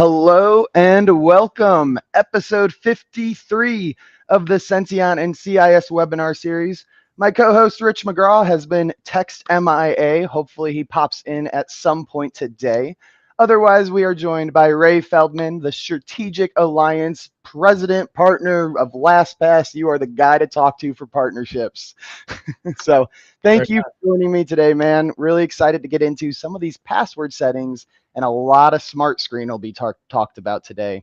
Hello and welcome, episode 53 of the Senteon and CIS webinar series. My co-host Rich McGraw has been text MIA. Hopefully he pops in at some point today. Otherwise, we are joined by Ray Feldman, the Strategic Alliance President Partner of LastPass. You are the guy to talk to for partnerships. So thank you for joining me today, man. Really excited to get into some of these password settings, and a lot of SmartScreen will be talked about today.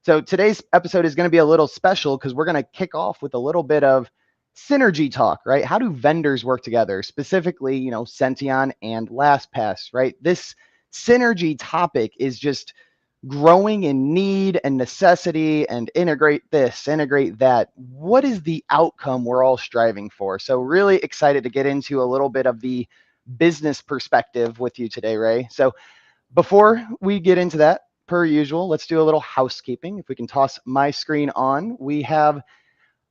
So today's episode is going to be a little special because we're going to kick off with a little bit of synergy talk, right? How do vendors work together? Specifically, Senteon and LastPass, right? This synergy topic is just growing in need and necessity, and integrate this, integrate that. What is the outcome we're all striving for? So really excited to get into a little bit of the business perspective with you today, Ray. So before we get into that, per usual, let's do a little housekeeping. If we can toss my screen on, we have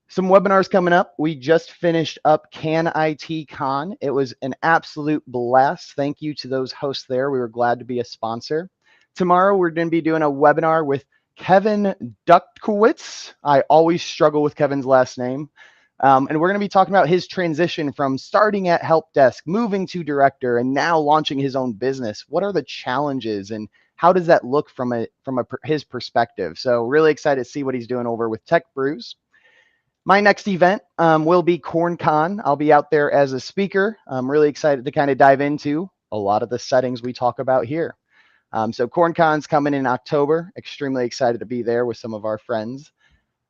some webinars coming up. We just finished up Can IT Con. It was an absolute blast. Thank you to those hosts there. We were glad to be a sponsor. Tomorrow, we're going to be doing a webinar with Kevin Dutkowitz. I always struggle with Kevin's last name. And we're going to be talking about his transition from starting at help desk, moving to director, and now launching his own business. What are the challenges, and how does that look from his perspective? So really excited to see what he's doing over with Tech Brews. My next event will be CornCon. I'll be out there as a speaker. I'm really excited to kind of dive into a lot of the settings we talk about here. So CornCon's coming in October. Extremely excited to be there with some of our friends.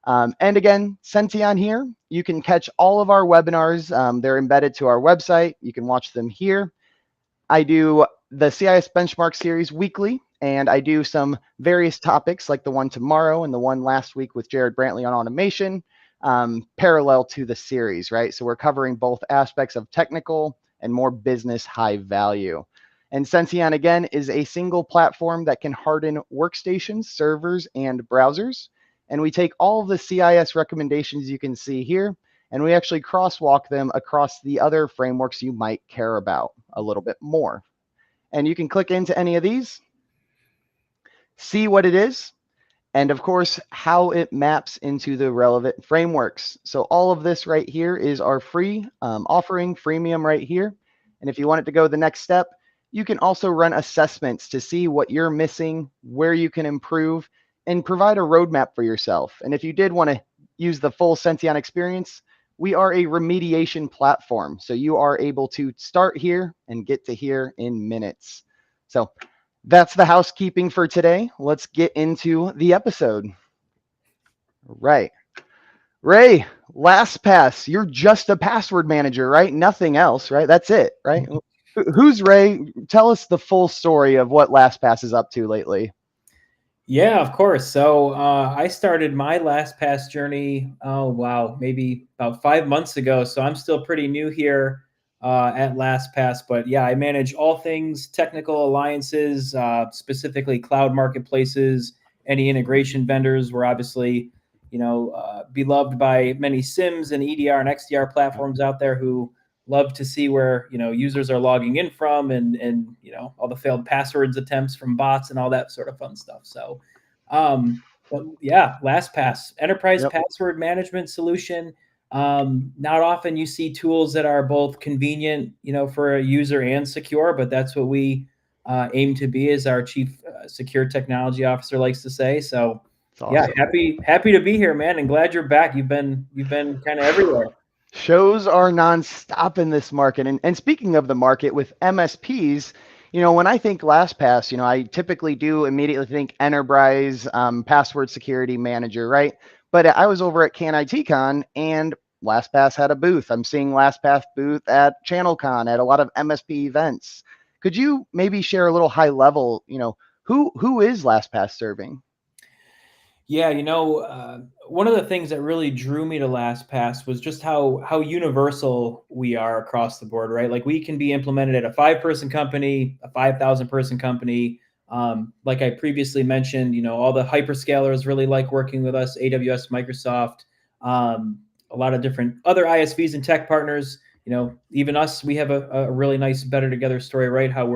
And again, Senteon here. You can catch all of our webinars. They're embedded to our website. You can watch them here. I do the CIS Benchmarks series weekly, and I do some various topics like the one tomorrow and the one last week with Jared Brantley on automation, parallel to the series, right? So we're covering both aspects of technical and more business high value. And Senteon, again, is a single platform that can harden workstations, servers, and browsers. And we take all of the CIS recommendations you can see here, and we actually crosswalk them across the other frameworks you might care about a little bit more. And you can click into any of these, see what it is, and of course, how it maps into the relevant frameworks. So all of this right here is our free offering, freemium right here. And if you want it to go the next step, you can also run assessments to see what you're missing, where you can improve, and provide a roadmap for yourself. And if you did want to use the full Senteon experience, we are a remediation platform. So you are able to start here and get to here in minutes. So that's the housekeeping for today. Let's get into the episode. Right. Ray, LastPass, you're just a password manager, right? Nothing else, right? That's it, right? Who's Ray? Tell us the full story of what LastPass is up to lately. Yeah, of course. So I started my LastPass journey, maybe about 5 months ago. So I'm still pretty new here at LastPass. But yeah, I manage all things technical alliances, specifically cloud marketplaces, any integration vendors. We're obviously, beloved by many SIMs and EDR and XDR platforms out there who love to see where users are logging in from, and all the failed passwords attempts from bots and all that sort of fun stuff. So but yeah, LastPass, enterprise password management solution. Not often you see tools that are both convenient for a user and secure, but that's what we aim to be, as our chief secure technology officer likes to say. So awesome. Yeah, happy to be here, man, and glad you're back. You've been kind of everywhere. Shows are nonstop in this market. And speaking of the market with MSPs, when I think LastPass, I typically do immediately think enterprise password security manager, right? But I was over at Can IT Con, and LastPass had a booth. I'm seeing LastPass booth at ChannelCon, at a lot of MSP events. Could you maybe share a little high level, who is LastPass serving? Yeah, one of the things that really drew me to LastPass was just how universal we are across the board, right? Like, we can be implemented at a 5-person company, a 5,000-person company. Like I previously mentioned, all the hyperscalers really like working with us, AWS, Microsoft, a lot of different other ISVs and tech partners. Even us, we have a really nice Better Together story, right? How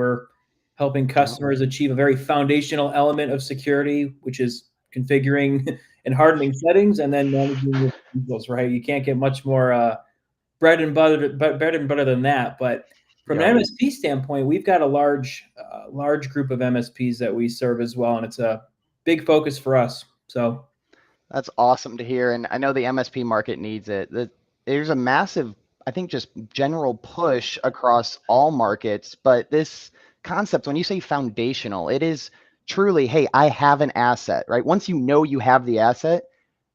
helping customers achieve a very foundational element of security, which is configuring and hardening settings and then managing your credentials, right? You can't get much more bread and butter than that. But from an MSP standpoint, we've got a large group of MSPs that we serve as well, and it's a big focus for us. So That's awesome to hear. And I know the MSP market needs it. There's a massive, I think, just general push across all markets. But this concept, when you say foundational, it is truly, hey, I have an asset, right? Once you know you have the asset,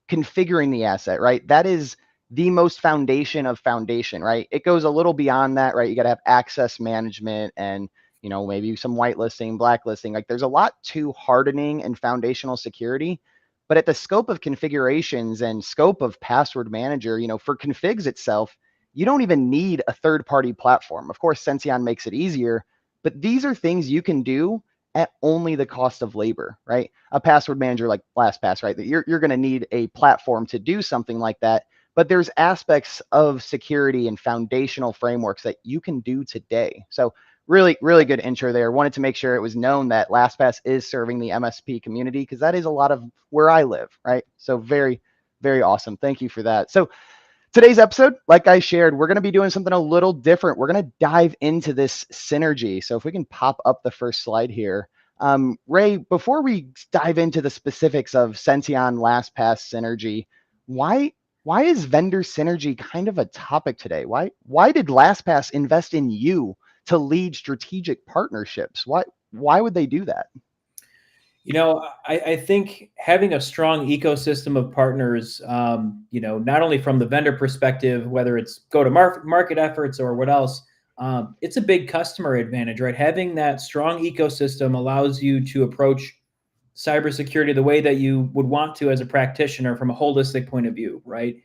configuring the asset, right? That is the most foundation of foundation, right? It goes a little beyond that, right? You got to have access management and maybe some whitelisting, blacklisting. Like there's a lot to hardening and foundational security. But at the scope of configurations and scope of password manager, for configs itself, you don't even need a third-party platform. Of course, Senteon makes it easier, but these are things you can do at only the cost of labor, right? A password manager like LastPass, right? That you're going to need a platform to do something like that. But there's aspects of security and foundational frameworks that you can do today. So really, really good intro there. Wanted to make sure it was known that LastPass is serving the MSP community because that is a lot of where I live, right? So very, very awesome. Thank you for that. So today's episode, like I shared, we're going to be doing something a little different. We're going to dive into this synergy. So if we can pop up the first slide here. Ray, before we dive into the specifics of Senteon LastPass synergy, why is vendor synergy kind of a topic today? Why did LastPass invest in you to lead strategic partnerships? Why would they do that? I think having a strong ecosystem of partners, not only from the vendor perspective, whether it's go-to-market efforts or what else, it's a big customer advantage, right? Having that strong ecosystem allows you to approach cybersecurity the way that you would want to as a practitioner from a holistic point of view, right?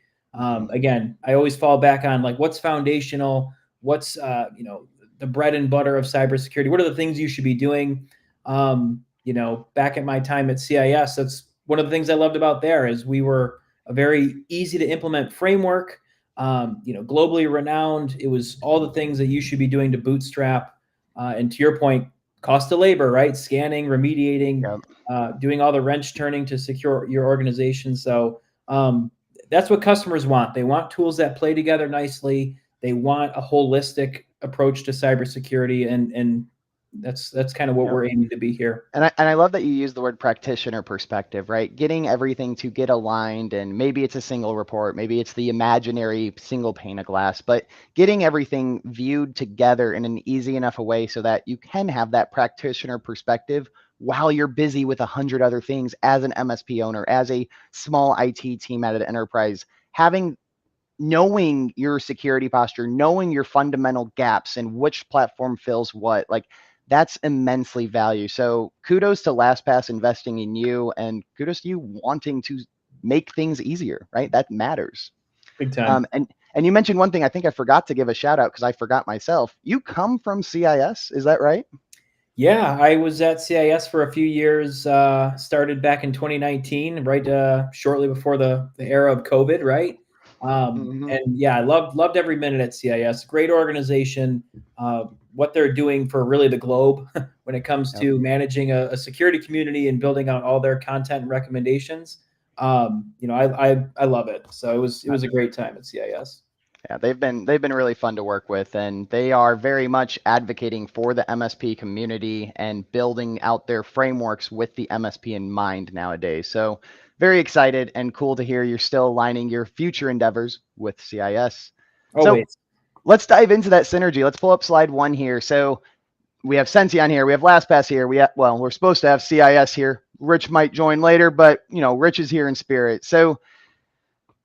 Again, I always fall back on like what's foundational, what's the bread and butter of cybersecurity. What are the things you should be doing? Back at my time at CIS, that's one of the things I loved about there is we were a very easy to implement framework, globally renowned. It was all the things that you should be doing to bootstrap. And to your point, cost of labor, right? Scanning, remediating, doing all the wrench turning to secure your organization. So that's what customers want. They want tools that play together nicely. They want a holistic approach to cybersecurity, and that's kind of what we're aiming to be here. And I love that you use the word practitioner perspective, right? Getting everything to get aligned, and maybe it's a single report, maybe it's the imaginary single pane of glass, but getting everything viewed together in an easy enough a way so that you can have that practitioner perspective while you're busy with 100 other things as an MSP owner, as a small IT team at an enterprise, knowing your security posture, knowing your fundamental gaps and which platform fills what, like that's immensely value. So kudos to LastPass investing in you, and kudos to you wanting to make things easier, right? That matters. Big time. And you mentioned one thing I think I forgot to give a shout out because I forgot myself. You come from CIS, is that right? Yeah, I was at CIS for a few years, started back in 2019, right shortly before the era of COVID, right? And yeah, I loved every minute at CIS. Great organization. What they're doing for really the globe when it comes to managing a security community and building out all their content and recommendations. I love it. So it was a great time at CIS. Yeah, they've been really fun to work with, and they are very much advocating for the MSP community and building out their frameworks with the MSP in mind nowadays. So very excited and cool to hear you're still aligning your future endeavors with CIS. Always. So let's dive into that synergy. Let's pull up slide 1 here. So we have Senteon here, we have LastPass here, we're supposed to have CIS here. Rich might join later, but Rich is here in spirit. So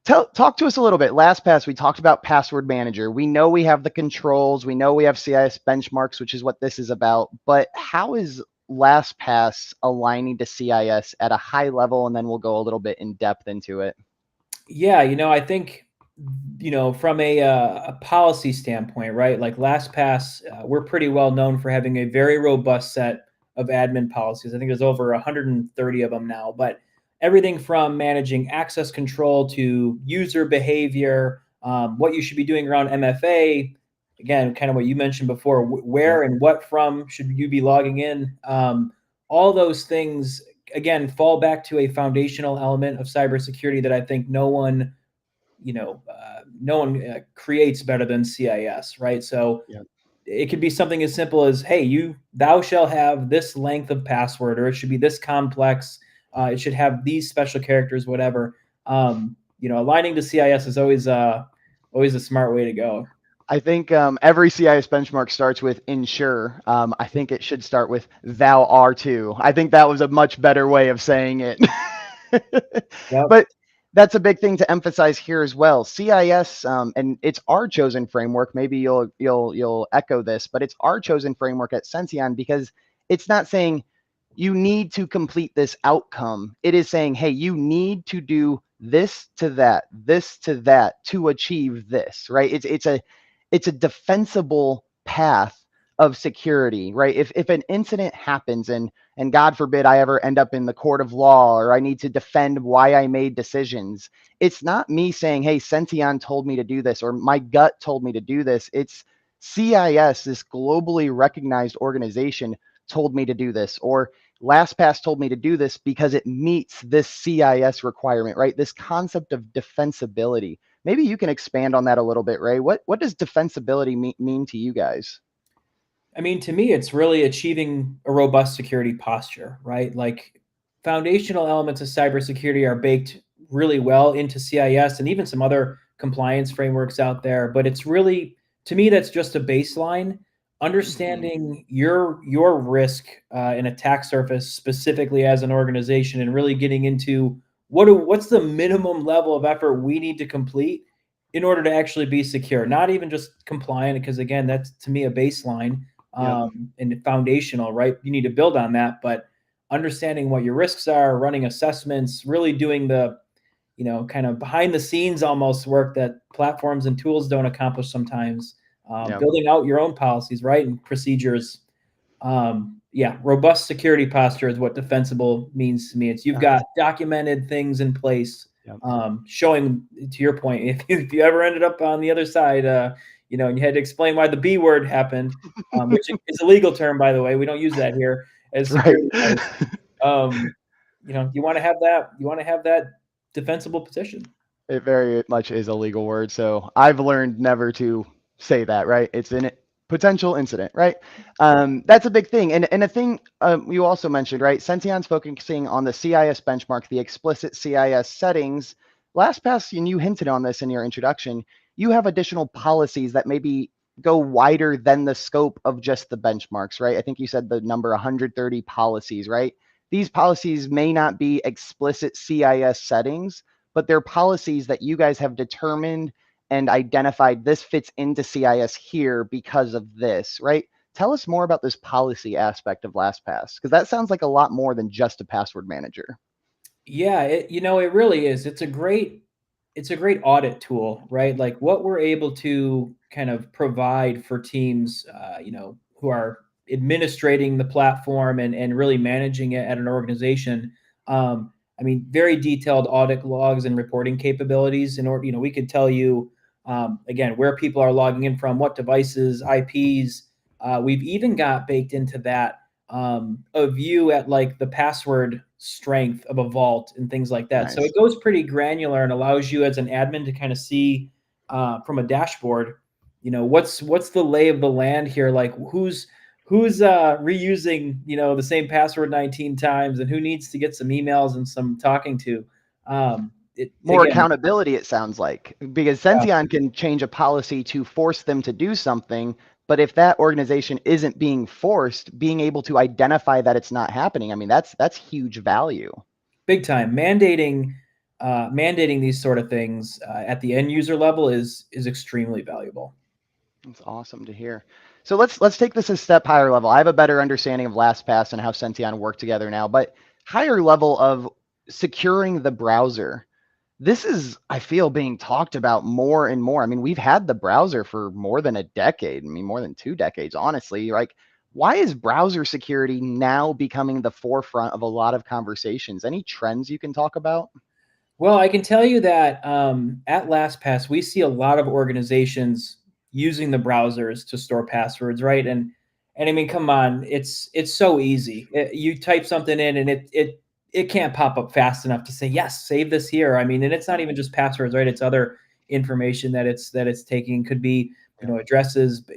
talk to us a little bit. LastPass, we talked about password manager. We know we have the controls. We know we have CIS benchmarks, which is what this is about. But how is LastPass aligning to CIS at a high level? And then we'll go a little bit in depth into it. Yeah, I think, from a policy standpoint, right? Like LastPass, we're pretty well known for having a very robust set of admin policies. I think there's over 130 of them now, but everything from managing access control to user behavior, what you should be doing around MFA, again, kind of what you mentioned before, where and what from should you be logging in? All those things, again, fall back to a foundational element of cybersecurity that I think no one creates better than CIS, right? So Yeah. it could be something as simple as, hey, thou shall have this length of password, or it should be this complex. It should have these special characters, whatever. Aligning to CIS is always a smart way to go. I think every CIS benchmark starts with ensure. I think it should start with thou are too. I think that was a much better way of saying it. Yep. But that's a big thing to emphasize here as well. CIS, and it's our chosen framework. Maybe you'll echo this, but it's our chosen framework at Senteon because it's not saying you need to complete this outcome. It is saying, hey, you need to do this to that to achieve this, right? It's a defensible path of security, right? If an incident happens and God forbid I ever end up in the court of law or I need to defend why I made decisions, it's not me saying, hey, Senteon told me to do this or my gut told me to do this. It's CIS, this globally recognized organization, told me to do this, or LastPass told me to do this because it meets this CIS requirement, right? This concept of defensibility. Maybe you can expand on that a little bit, Ray. What does defensibility mean to you guys? I mean, to me, it's really achieving a robust security posture, right? Like foundational elements of cybersecurity are baked really well into CIS and even some other compliance frameworks out there. But it's really, to me, that's just a baseline. Mhm. Understanding your risk and attack surface specifically as an organization, and really getting into what's the minimum level of effort we need to complete in order to actually be secure, not even just compliant, because again, that's to me a baseline Yep. and foundational, right? You need to build on that, but understanding what your risks are, running assessments, really doing the, kind of behind the scenes almost work that platforms and tools don't accomplish sometimes. Yep. Building out your own policies, right, and procedures. Yeah, robust security posture is what defensible means to me. It's you've got Nice. documented things in place, Yep. showing to your point. If you ever ended up on the other side, and you had to explain why the B word happened, which is a legal term, by the way. We don't use that here as Right. security guys. You want to have that. You want to have that defensible position. It very much is a legal word. So I've learned never to say that, right? It's an potential incident, right? That's a big thing. And a thing you also mentioned, right? Senteon's focusing on the CIS benchmark, the explicit CIS settings. LastPass, and you hinted on this in your introduction, you have additional policies that maybe go wider than the scope of just the benchmarks, right? I think you said the number 130 policies, right? These policies may not be explicit CIS settings, but they're policies that you guys have determined and identified this fits into CIS here because of this, right? Tell us more about this policy aspect of LastPass, because that sounds like a lot more than just a password manager. Yeah, it really is. It's a great audit tool, right? Like what we're able to kind of provide for teams, who are administrating the platform and really managing it at an organization. I mean, very detailed audit logs and reporting capabilities. In order, we could tell you, again, where people are logging in from, what devices, IPs. We've even got baked into that a view at like the password strength of a vault and things like that. So Nice. it goes pretty granular and allows you as an admin to kind of see from a dashboard, what's the lay of the land here, like who's reusing the same password 19 times, and who needs to get some emails and some talking to. It More again, accountability, it sounds like, because Senteon can change a policy to force them to do something. But if that organization isn't being forced, being able to identify that it's not happening, I mean, that's huge value. big time mandating these sort of things at the end user level is extremely valuable. That's awesome to hear. So let's take this a step higher level. I have a better understanding of LastPass and how Senteon work together now, but higher level of securing the browser. This is, I feel, being talked about more and more. I mean, we've had the browser for more than a decade. I mean, more than 2 decades, honestly. Like, why is browser security now becoming the forefront of a lot of conversations? Any trends you can talk about? Well, I can tell you that at LastPass, we see a lot of organizations using the browsers to store passwords, right? And I mean, come on, it's so easy. You type something in, and it can't pop up fast enough to say yes, save this here. I mean, and it's not even just passwords, right? It's other information that it's taking. Could be addresses,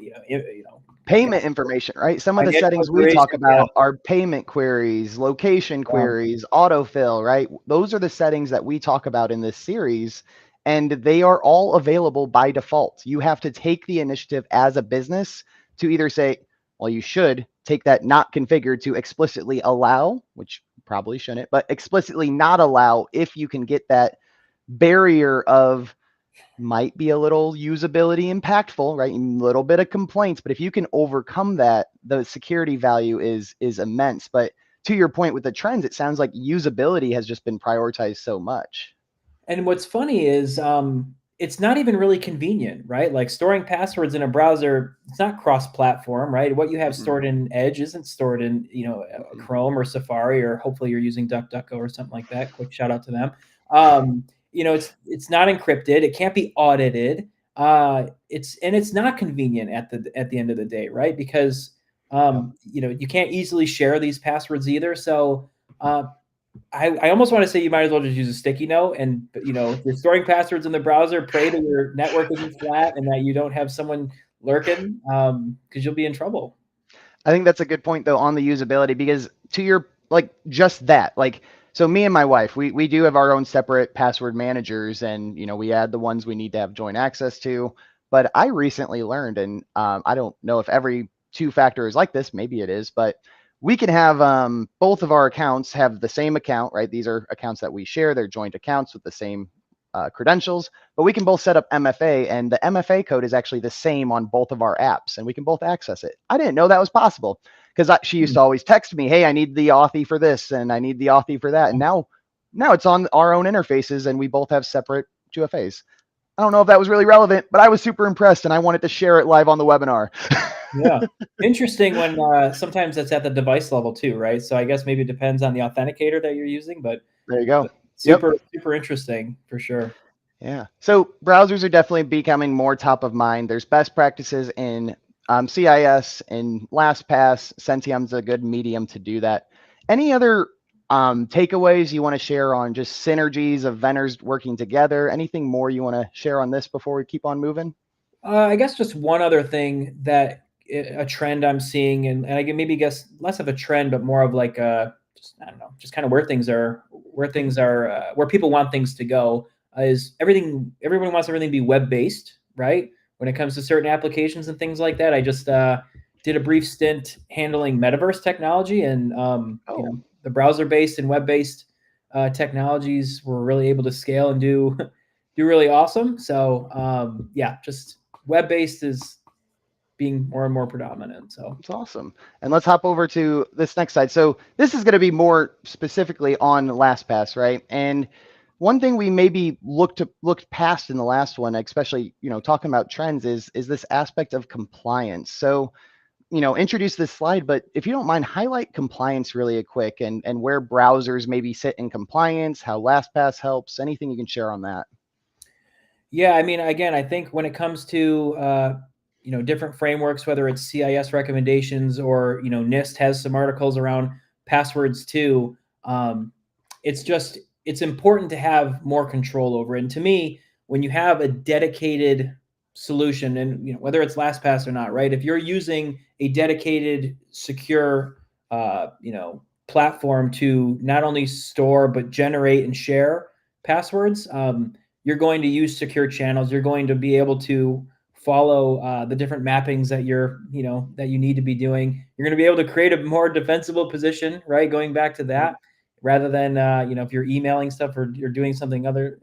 Payment information, right? Some of the financial settings we talk information. Yeah, about are payment queries, location queries, autofill, right? Those are the settings that we talk about in this series, and they are all available by default. You have to take the initiative as a business to either say, well, you should take that not configured to explicitly allow, which probably shouldn't, but explicitly not allow if you can get that barrier of might be a little usability impactful, right? A little bit of complaints, but if you can overcome that, the security value is immense. But to your point with the trends, it sounds like usability has just been prioritized so much. And what's funny is it's not even really convenient, right? Like storing passwords in a browser, it's not cross-platform, right? What you have stored in Edge isn't stored in, Chrome or Safari, or hopefully you're using DuckDuckGo or something like that. Quick shout out to them. It's not encrypted. It can't be audited. It's not convenient at the end of the day, right? Because you can't easily share these passwords either. So I almost want to say you might as well just use a sticky note, and if you're storing passwords in the browser, pray that your network isn't flat and that you don't have someone lurking, because you'll be in trouble. I think that's a good point though on the usability, because to your just that, so me and my wife, we do have our own separate password managers, and we add the ones we need to have joint access to. But I recently learned, and I don't know if every two-factor is like this, maybe it is, but we can have both of our accounts have the same account, right? These are accounts that we share. They're joint accounts with the same credentials, but we can both set up MFA, and the MFA code is actually the same on both of our apps, and we can both access it. I didn't know that was possible, because she used to always text me, hey, I need the Authy for this, and I need the Authy for that. And now it's on our own interfaces, and we both have separate 2FAs. I don't know if that was really relevant, but I was super impressed, and I wanted to share it live on the webinar. Yeah. Interesting when sometimes that's at the device level too, right? So I guess maybe it depends on the authenticator that you're using, but There you go. super interesting for sure. Yeah. So browsers are definitely becoming more top of mind. There's best practices in CIS and LastPass. Senteon's a good medium to do that. Any other takeaways you want to share on just synergies of vendors working together? Anything more you want to share on this before we keep on moving? I guess just one other thing that a trend I'm seeing, and I can maybe guess less of a trend, but more of like I don't know, just kind of where people want things to go, is everything. Everyone wants everything to be web based, right? When it comes to certain applications and things like that. I just did a brief stint handling metaverse technology, and the browser based and web based technologies were really able to scale and do really awesome. So just web-based is being more and more predominant. So it's awesome. And let's hop over to this next slide. So this is going to be more specifically on LastPass, right? And one thing we maybe looked past in the last one, especially talking about trends, is this aspect of compliance. So introduce this slide, but if you don't mind, highlight compliance really quick, and where browsers maybe sit in compliance, how LastPass helps, anything you can share on that. Yeah, I mean, again, I think when it comes to different frameworks, whether it's CIS recommendations or NIST has some articles around passwords too. It's important to have more control over it. And to me, when you have a dedicated solution, and whether it's LastPass or not, right? If you're using a dedicated, secure, platform to not only store but generate and share passwords, you're going to use secure channels. You're going to be able to follow the different mappings that that you need to be doing. You're going to be able to create a more defensible position, right? Going back to that, rather than if you're emailing stuff or you're doing something other,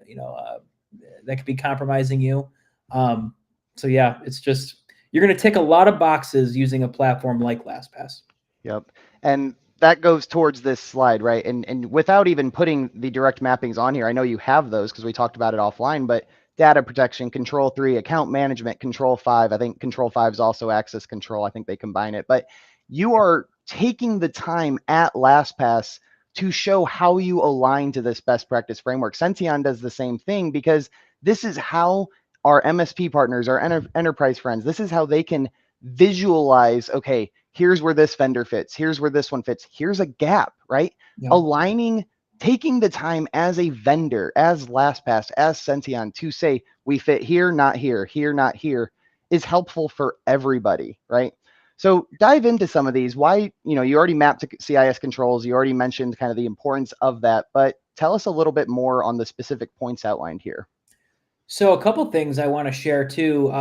that could be compromising you. So yeah, it's just you're going to tick a lot of boxes using a platform like LastPass. Yep, and that goes towards this slide, right? And without even putting the direct mappings on here, I know you have those because we talked about it offline, but data protection, control 3, account management, control 5. I think control 5 is also access control. I think they combine it, but you are taking the time at LastPass to show how you align to this best practice framework. Senteon does the same thing, because this is how our MSP partners, our enterprise friends, this is how they can visualize, okay, here's where this vendor fits, here's where this one fits, here's a gap, right? Yeah. Aligning, taking the time as a vendor, as LastPass, as Senteon to say, we fit here, not here, here, not here, is helpful for everybody, right? So dive into some of these. Why, you already mapped to CIS controls. You already mentioned kind of the importance of that, but tell us a little bit more on the specific points outlined here. So a couple things I want to share too.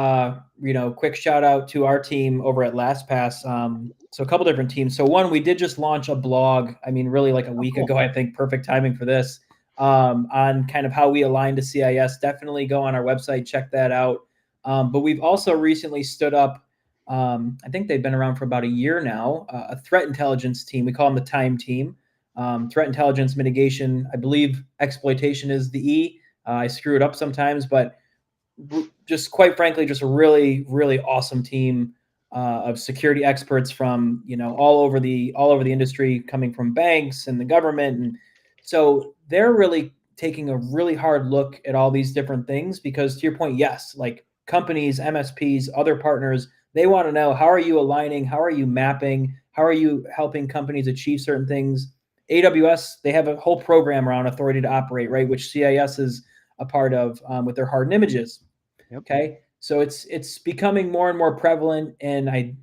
Quick shout out to our team over at LastPass. So a couple different teams. So one, we did just launch a blog. I mean, really like a week ago. I think perfect timing for this. On kind of how we align to CIS. Definitely go on our website, check that out. But we've also recently stood up. I think they've been around for about a year now. A threat intelligence team. We call them the Time Team. Threat intelligence mitigation. I believe exploitation is the E. I screw it up sometimes, but just quite frankly, just a really, really awesome team of security experts from all over the industry, coming from banks and the government, and so they're really taking a really hard look at all these different things because, to your point, yes, like companies, MSPs, other partners, they want to know, how are you aligning, how are you mapping, how are you helping companies achieve certain things. AWS, they have a whole program around authority to operate, right, which CIS is a part of with their hardened images. Yep. Okay, so it's becoming more and more prevalent, and I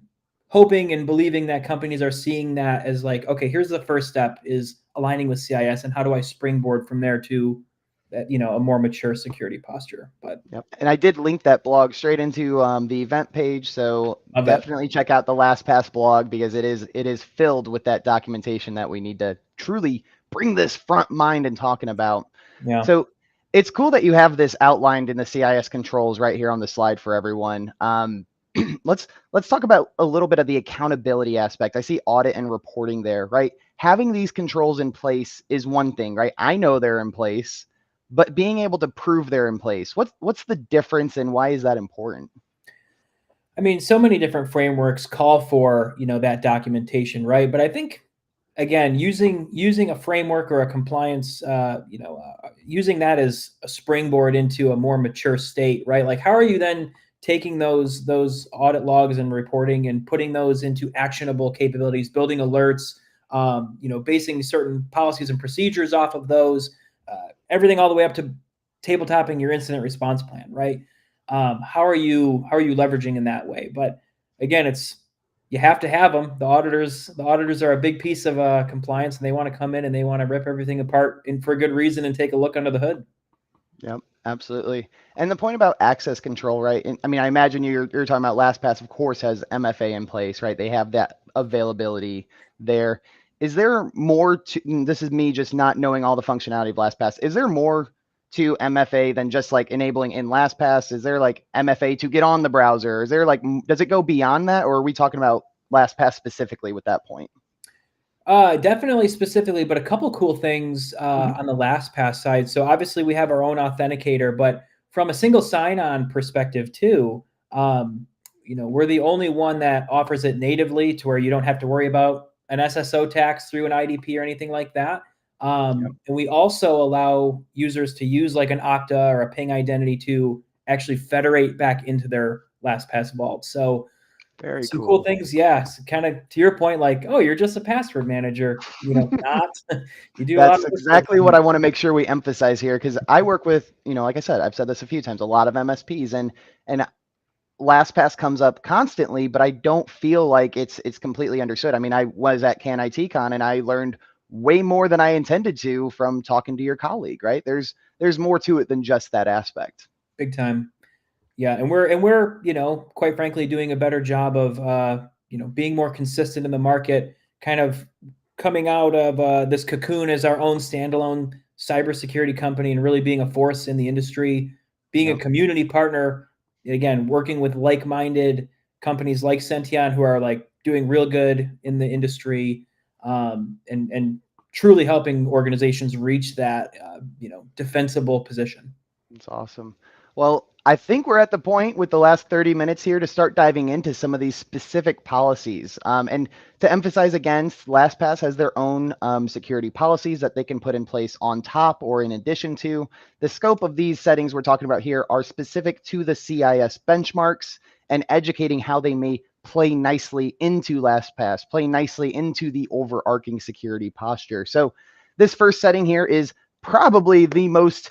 hoping and believing that companies are seeing that as like, okay, here's the first step is aligning with CIS, and how do I springboard from there to a more mature security posture. But yep, and I did link that blog straight into the event page, so definitely check out the LastPass blog because it is filled with that documentation that we need to truly bring this front mind and talking about. Yeah. So it's cool that you have this outlined in the CIS controls right here on the slide for everyone. Let's talk about a little bit of the accountability aspect. I see audit and reporting there, right? Having these controls in place is one thing, right? I know they're in place, but being able to prove they're in place, what's the difference and why is that important? I mean, so many different frameworks call for, that documentation, right? But I think, again, using a framework or a compliance, using that as a springboard into a more mature state, right? Like, how are you then taking those audit logs and reporting and putting those into actionable capabilities, building alerts, basing certain policies and procedures off of those, everything all the way up to tabletopping your incident response plan, right? How are you leveraging in that way? But again, you have to have them. The auditors are a big piece of compliance, and they want to come in and they want to rip everything apart and for good reason and take a look under the hood. Yep, absolutely. And the point about access control, right? I mean, I imagine you're talking about LastPass, of course, has MFA in place, right? They have that availability there. Is there more to, this is me just not knowing all the functionality of LastPass. Is there more to MFA than just like enabling in LastPass? Is there like MFA to get on the browser? Is there like, does it go beyond that? Or are we talking about LastPass specifically with that point? Definitely specifically, but a couple cool things on the LastPass side. So obviously we have our own authenticator, but from a single sign-on perspective too, we're the only one that offers it natively to where you don't have to worry about an SSO tax through an IDP or anything like that. And we also allow users to use like an Okta or a Ping identity to actually federate back into their LastPass vault. So Very some cool. cool things, yes. Kind of to your point, like, oh, you're just a password manager. Not. You do a lot That's of this stuff. exactly what I want to make sure we emphasize here because I work with, like I said, I've said this a few times, a lot of MSPs and LastPass comes up constantly, but I don't feel like it's completely understood. I mean, I was at Can ITCon and I learned way more than I intended to from talking to your colleague, right? There's more to it than just that aspect. Big time. Yeah, and we're quite frankly doing a better job of being more consistent in the market, kind of coming out of this cocoon as our own standalone cybersecurity company and really being a force in the industry, being a community partner, again, working with like-minded companies like Senteon who are like doing real good in the industry, and truly helping organizations reach that defensible position. It's awesome. Well, I think we're at the point with the last 30 minutes here to start diving into some of these specific policies. And to emphasize again, LastPass has their own security policies that they can put in place on top or in addition to. The scope of these settings we're talking about here are specific to the CIS benchmarks and educating how they may play nicely into LastPass, play nicely into the overarching security posture. So this first setting here is probably the most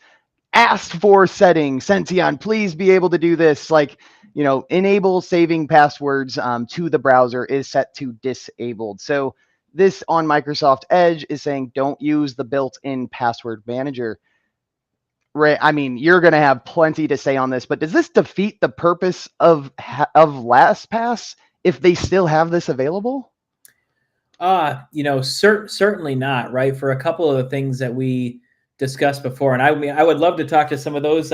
asked for setting. Senteon, please be able to do this. Like, enable saving passwords to the browser is set to disabled. So this on Microsoft Edge is saying don't use the built-in password manager. Right. I mean, you're going to have plenty to say on this, but does this defeat the purpose of LastPass if they still have this available? Certainly not, right? For a couple of the things that we discussed before, and I mean, I would love to talk to some of those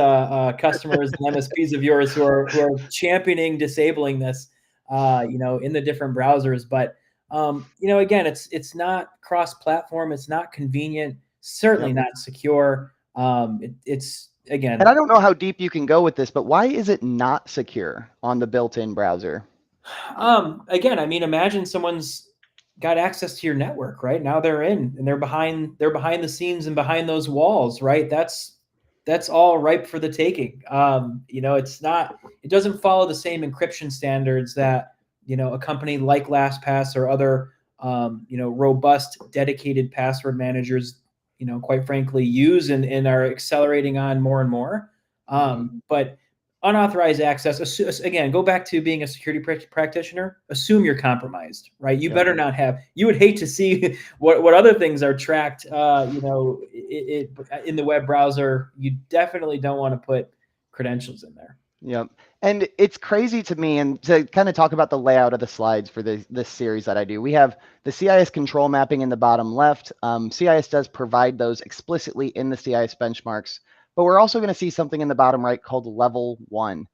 customers and MSPs of yours who are championing disabling this, in the different browsers. But again, it's not cross-platform, it's not convenient, certainly Yep. not secure. It's And again, I don't know how deep you can go with this, but why is it not secure on the built-in browser? again, I mean, imagine someone's got access to your network, right? Now they're in and they're behind the scenes and behind those walls, right? That's all ripe for the taking. It doesn't follow the same encryption standards that, a company like LastPass or other, robust dedicated password managers, quite frankly, use and are accelerating on more and more. But unauthorized access, again, go back to being a security practitioner, assume you're compromised, right? You Yep. better not have, you would hate to see what other things are tracked, in the web browser. You definitely don't want to put credentials in there. Yep. And it's crazy to me, and to kind of talk about the layout of the slides for this series that I do, we have the CIS control mapping in the bottom left. CIS does provide those explicitly in the CIS benchmarks, but we're also going to see something in the bottom right called level 1.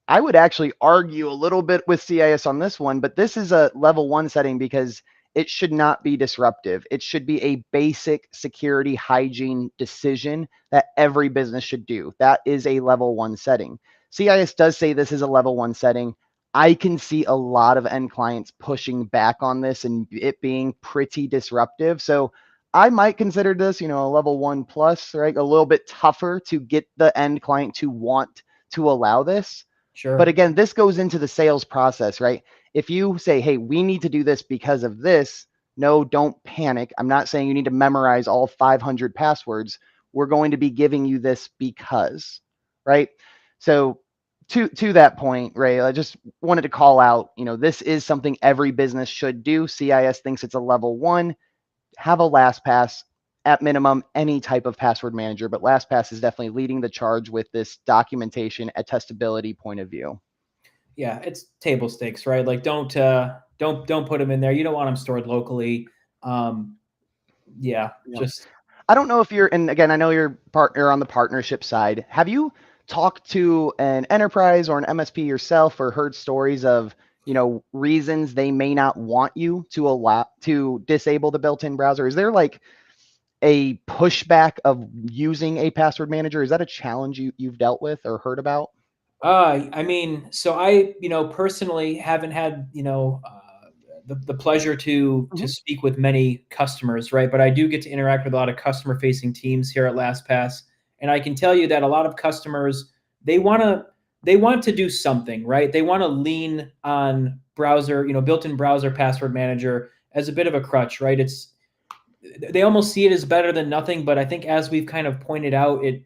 I would actually argue a little bit with CIS on this one, but this is a level 1 setting because it should not be disruptive. It should be a basic security hygiene decision that every business should do. That is a level 1 setting. CIS does say this is a level 1 setting. I can see a lot of end clients pushing back on this and it being pretty disruptive. So I might consider this, a level 1 plus, right? A little bit tougher to get the end client to want to allow this. But Sure. again, this goes into the sales process, right? If you say, hey, we need to do this because of this, no, don't panic. I'm not saying you need to memorize all 500 passwords. We're going to be giving you this because, right? So to that point, Ray, I just wanted to call out, this is something every business should do. CIS thinks it's a level 1. Have a LastPass, at minimum, any type of password manager, but LastPass is definitely leading the charge with this documentation attestability point of view. Yeah, it's table stakes, right? Like don't put them in there. You don't want them stored locally. Um, yeah, just I don't know if you're, and again, I know you're partner on the partnership side. Have you talked to an enterprise or an MSP yourself or heard stories of, reasons they may not want you to allow to disable the built-in browser? Is there like a pushback of using a password manager? Is that a challenge you've dealt with or heard about? I mean, so I, personally haven't had, the pleasure to Mhm. speak with many customers, right? But I do get to interact with a lot of customer facing teams here at LastPass. And I can tell you that a lot of customers, they want to they want to do something, right? They want to lean on browser, built-in browser password manager as a bit of a crutch, right? They almost see it as better than nothing, but I think as we've kind of pointed out, it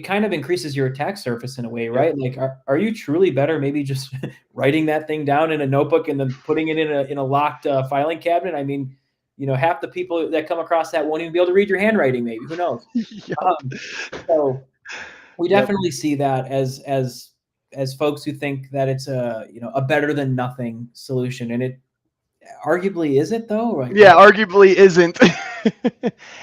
kind of increases your attack surface in a way, Yep. right? Like, are you truly better maybe just writing that thing down in a notebook and then putting it in a locked filing cabinet? I mean, half the people that come across that won't even be able to read your handwriting. Maybe, who knows? Yep. Um, so we Yep. definitely see that as folks who think that it's a better than nothing solution, and it arguably is it though. Like, Yeah, arguably isn't.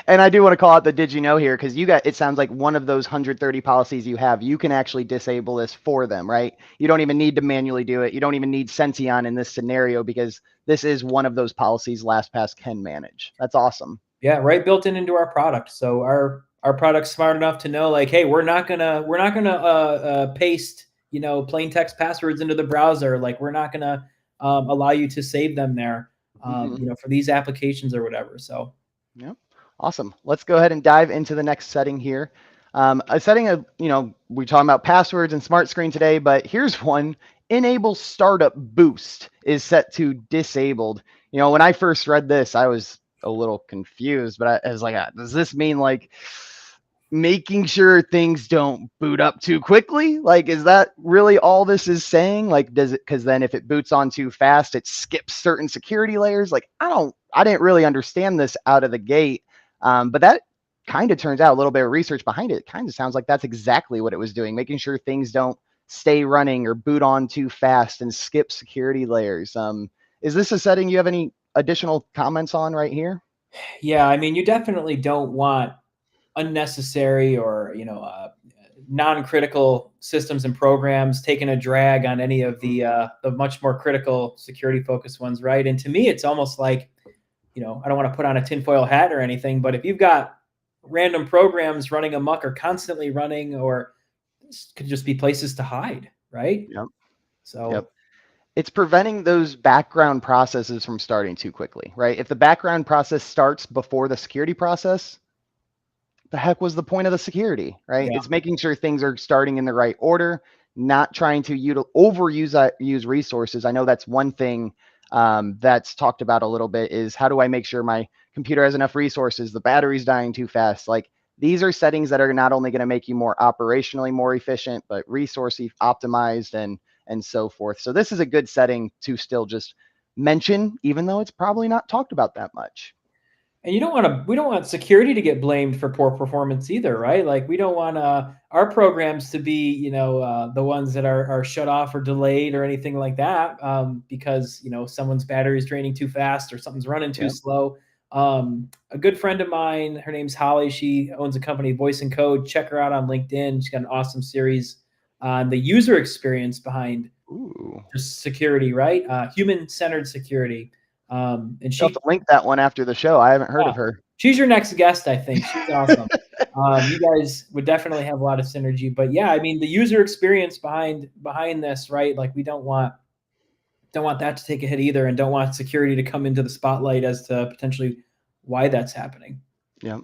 And I do want to call out the did you know here because it sounds like one of those 130 policies you have, you can actually disable this for them, right? You don't even need to manually do it. You don't even need Senteon in this scenario because this is one of those policies LastPass can manage. That's awesome. yeah, right, built into our product. So our product's smart enough to know, like, hey, we're not gonna paste, plain text passwords into the browser. Like, we're not gonna allow you to save them there, for these applications or whatever. So, yeah, awesome. Let's go ahead and dive into the next setting here. A setting of, we're talking about passwords and SmartScreen today, but here's one. Enable startup boost is set to disabled. When I first read this, I was a little confused, but I was like, does this mean like making sure things don't boot up too quickly? Like, is that really all this is saying? Like, does it, because then if it boots on too fast, it skips certain security layers? Like, I didn't really understand this out of the gate. But that kind of turns out, a little bit of research behind it, kind of sounds like that's exactly what it was doing, making sure things don't stay running or boot on too fast and skip security layers. Is this a setting you have any additional comments on right here? yeah, I mean, you definitely don't want unnecessary or non-critical systems and programs taking a drag on any of the much more critical security focused ones, right? And to me, it's almost like, I don't want to put on a tinfoil hat or anything, but if you've got random programs running amok or constantly running, or could just be places to hide, right? Yep. Yep. So It's preventing those background processes from starting too quickly, right? If the background process starts before the security process, the heck was the point of the security, right? yeah, It's making sure things are starting in the right order, not trying to use resources. I know that's one thing that's talked about a little bit, is how do I make sure my computer has enough resources, the battery's dying too fast? Like, these are settings that are not only going to make you more operationally more efficient, but resource optimized and so forth. So this is a good setting to still just mention, even though it's probably not talked about that much. and we don't want security to get blamed for poor performance either, right? Like, we don't want our programs to be, the ones that are shut off or delayed or anything like that, because someone's battery is draining too fast or something's running too Yep. slow. A good friend of mine, her name's Holly. She owns a company, Voice and Code. Check her out on LinkedIn. She's got an awesome series on the user experience behind Ooh. just security, right? Human-centered security. And You'll have to she link that one after the show. I haven't heard yeah. of her. She's your next guest, I think. She's awesome. You guys would definitely have a lot of synergy. But yeah, I mean, the user experience behind this, right? Like, we don't want that to take a hit either, and don't want security to come into the spotlight as to potentially why that's happening. Yep.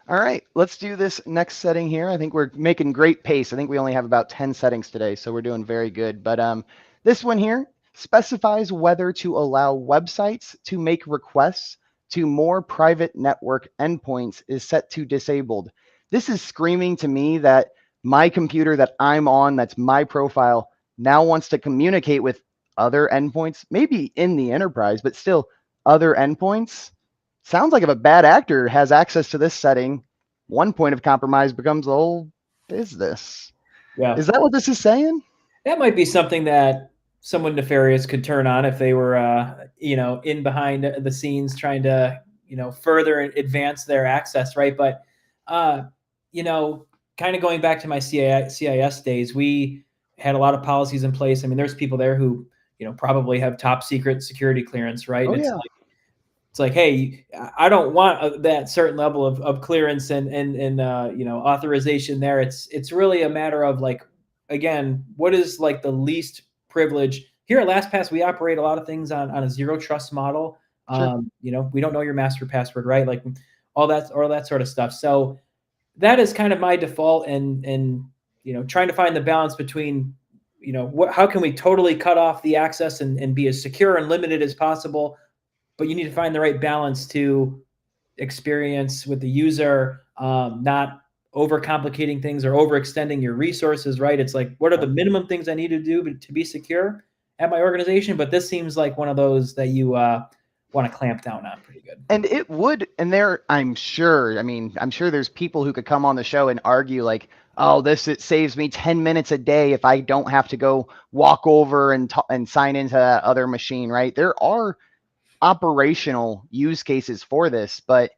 All right, let's do this next setting here. I think we're making great pace. I think we only have about 10 settings today, so we're doing very good. But this one here specifies whether to allow websites to make requests to more private network endpoints is set to disabled. This is screaming to me that my computer that I'm on, that's my profile, now wants to communicate with other endpoints, maybe in the enterprise, but still other endpoints. Sounds like if a bad actor has access to this setting, one point of compromise becomes the whole business. Yeah. Is that what this is saying? That might be something that someone nefarious could turn on if they were, in behind the scenes trying to, further advance their access, right? But, uh, you know, kind of going back to my CIS days, we had a lot of policies in place. I mean, there's people there who, probably have top secret security clearance, right? Oh, And yeah. it's like, hey, I don't want that certain level of clearance and authorization there. It's really a matter of, like, again, what is like the least privilege here at LastPass? We operate a lot of things on a zero trust model. Sure. We don't know your master password, right? Like, all that sort of stuff. So that is kind of my default, and trying to find the balance between, how can we totally cut off the access and be as secure and limited as possible, but you need to find the right balance to experience with the user, not overcomplicating things or overextending your resources, right? It's like, what are the minimum things I need to do to be secure at my organization? But this seems like one of those that you want to clamp down on pretty good. And it would, and there, I'm sure, I'm sure there's people who could come on the show and argue like, oh, it saves me 10 minutes a day if I don't have to go walk over and sign into that other machine, right? There are operational use cases for this, but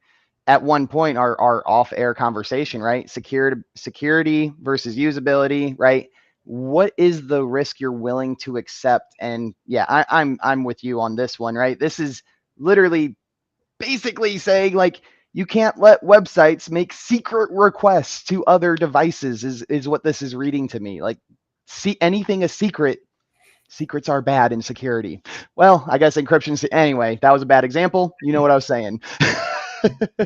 at one point our off-air conversation, right? Security versus usability, right? What is the risk you're willing to accept? And yeah, I'm with you on this one, right? This is literally basically saying, like, You can't let websites make secret requests to other devices is what this is reading to me. Like, see anything a secret, secrets are bad in security. Well, I guess encryption. Anyway, that was a bad example. You know what I was saying.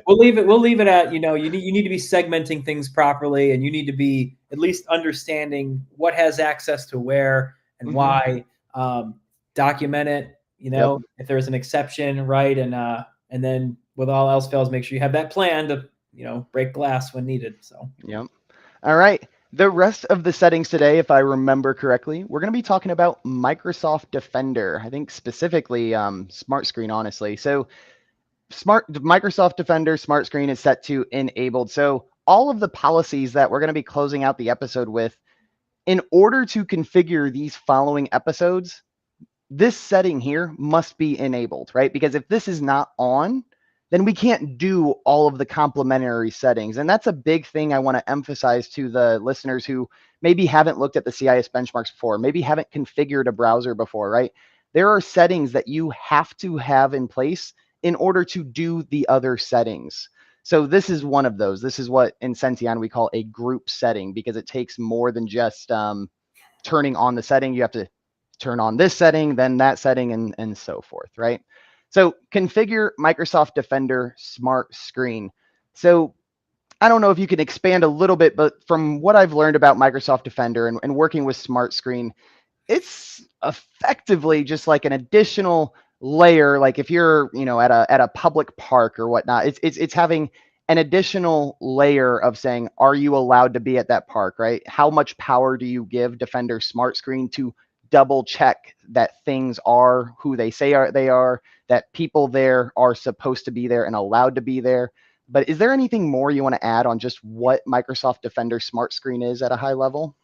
We'll leave it at, you need to be segmenting things properly, and you need to be at least understanding what has access to where and Mm-hmm. why. Document it, Yep. if there's an exception, right? And then with all else fails, make sure you have that plan to, break glass when needed. So Yep. All right. The rest of the settings today, if I remember correctly, we're going to be talking about Microsoft Defender. I think specifically SmartScreen, honestly. So Microsoft Defender SmartScreen is set to enabled. So all of the policies that we're going to be closing out the episode with, in order to configure these following episodes, this setting here must be enabled, right? Because if this is not on, then we can't do all of the complementary settings. And that's a big thing I want to emphasize to the listeners who maybe haven't looked at the CIS benchmarks before, maybe haven't configured a browser before, right? There are settings that you have to have in place in order to do the other settings. So this is one of those. This is what in Senteon we call a group setting, because it takes more than just turning on the setting. You have to turn on this setting, then that setting, and so forth, right? So configure Microsoft Defender SmartScreen. So I don't know if you can expand a little bit, but from what I've learned about Microsoft Defender and working with SmartScreen, it's effectively just like an additional layer. Like if you're, at a public park or whatnot, it's having an additional layer of saying, are you allowed to be at that park, right? How much power do you give Defender SmartScreen to double check that things are who they say they are, that people there are supposed to be there and allowed to be there? But is there anything more you want to add on just what Microsoft Defender SmartScreen is at a high level?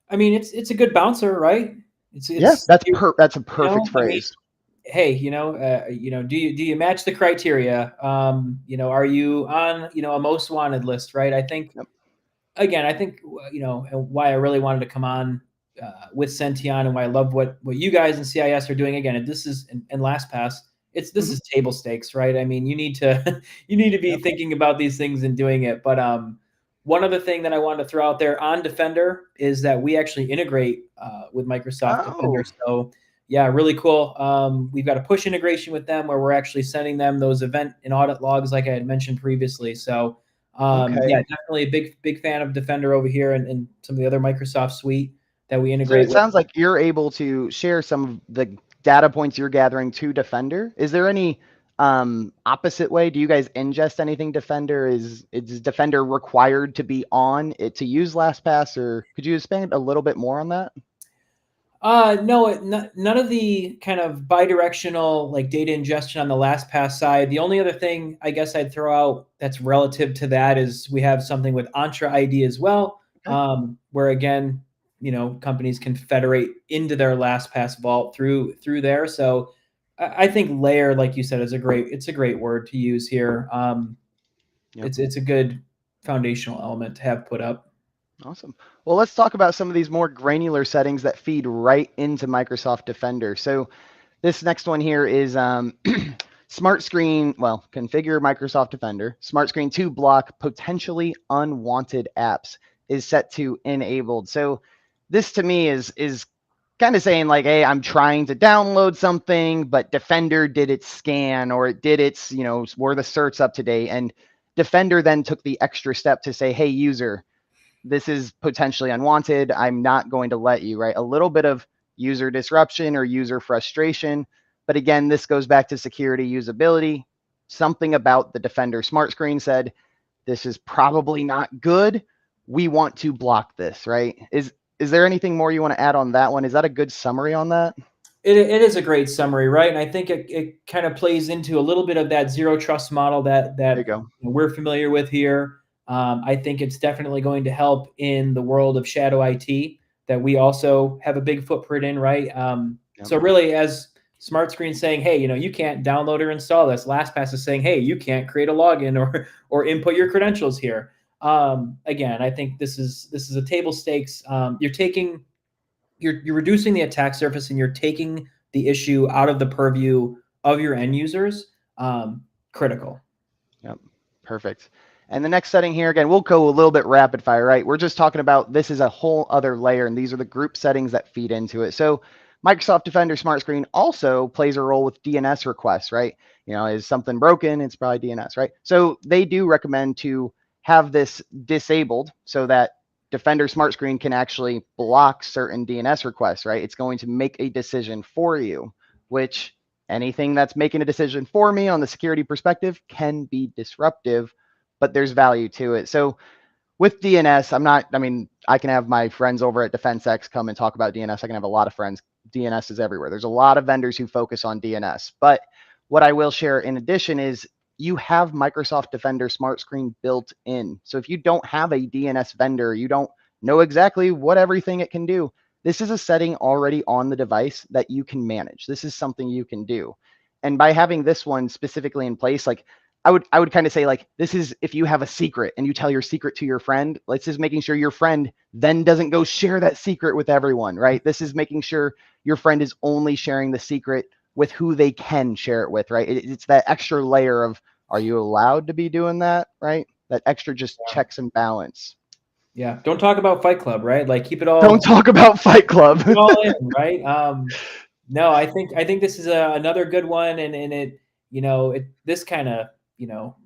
I mean, it's a good bouncer, right? Yeah, It's that's a perfect I mean, phrase. hey, do you match the criteria? Are you on, a most wanted list, right? I think, Yep. again, and why I really wanted to come on with Senteon, and why I love what you guys in CIS are doing. Again, and this is in LastPass. This Mm-hmm. is table stakes, right? I mean, you need to you need to be Yep. thinking about these things and doing it. But one other thing that I wanted to throw out there on Defender is that we actually integrate with Microsoft Defender. Oh, So yeah, really cool. We've got a push integration with them where we're actually sending them those event and audit logs, like I had mentioned previously. So yeah, okay. definitely a big fan of Defender over here, and some of the other Microsoft suite that we So integrate it with. sounds like you're able to share some of the data points you're gathering to Defender. Is there any opposite way? Do you guys ingest anything Defender? Is Defender required to be on it to use LastPass, or could you expand a little bit more on that? No, none of the kind of bidirectional like data ingestion on the LastPass side. The only other thing I guess I'd throw out that's relative to that is we have something with Entra ID as well, Okay. where again, companies can federate into their LastPass vault through there. So I think layer, like you said, it's a great word to use here. Yep. It's a good foundational element to have put up. Awesome. Well, let's talk about some of these more granular settings that feed right into Microsoft Defender. So this next one here is SmartScreen. Well, configure Microsoft Defender. SmartScreen to block potentially unwanted apps is set to enabled. So this to me is kind of saying like, hey, I'm trying to download something, but Defender did its scan or it did its, were the certs up to date, and Defender then took the extra step to say, hey, user, this is potentially unwanted. I'm not going to let you, right? A little bit of user disruption or user frustration. But again, this goes back to security usability. Something about the Defender SmartScreen said, this is probably not good. We want to block this, right? Is there anything more you want to add on that one? Is that a good summary on that? It is a great summary, right? And I think it kind of plays into a little bit of that zero trust model that There you go. we're familiar with here. I think it's definitely going to help in the world of shadow IT that we also have a big footprint in, right? Yep. So really, as SmartScreen saying, hey, you can't download or install this. LastPass is saying, hey, you can't create a login or input your credentials here. Again, I think this is a table stakes. You're reducing the attack surface, and you're taking the issue out of the purview of your end users. Critical. Yep. Perfect. And the next setting here, again, we'll go a little bit rapid fire, right? We're just talking about this is a whole other layer, and these are the group settings that feed into it. So Microsoft Defender SmartScreen also plays a role with DNS requests, right? Is something broken? It's probably DNS, right? So they do recommend to have this disabled so that Defender SmartScreen can actually block certain DNS requests, right? It's going to make a decision for you, which anything that's making a decision for me on the security perspective can be disruptive, but there's value to it. So with DNS, I can have my friends over at DefenseX come and talk about DNS. I can have a lot of friends. DNS is everywhere. There's a lot of vendors who focus on DNS. But what I will share in addition is you have Microsoft Defender SmartScreen built in. So if you don't have a DNS vendor, you don't know exactly what everything it can do. This is a setting already on the device that you can manage. This is something you can do. And by having this one specifically in place, like I would kind of say, like, this is if you have a secret and you tell your secret to your friend, let's just making sure your friend then doesn't go share that secret with everyone, right? This is making sure your friend is only sharing the secret with who they can share it with, right? It's that extra layer of, are you allowed to be doing that, right? That extra just checks and balance. Yeah. Don't talk about Fight Club, right? Like keep it Don't all, talk about Fight Club. keep it all in, right? No, I think this is another good one, and this kind of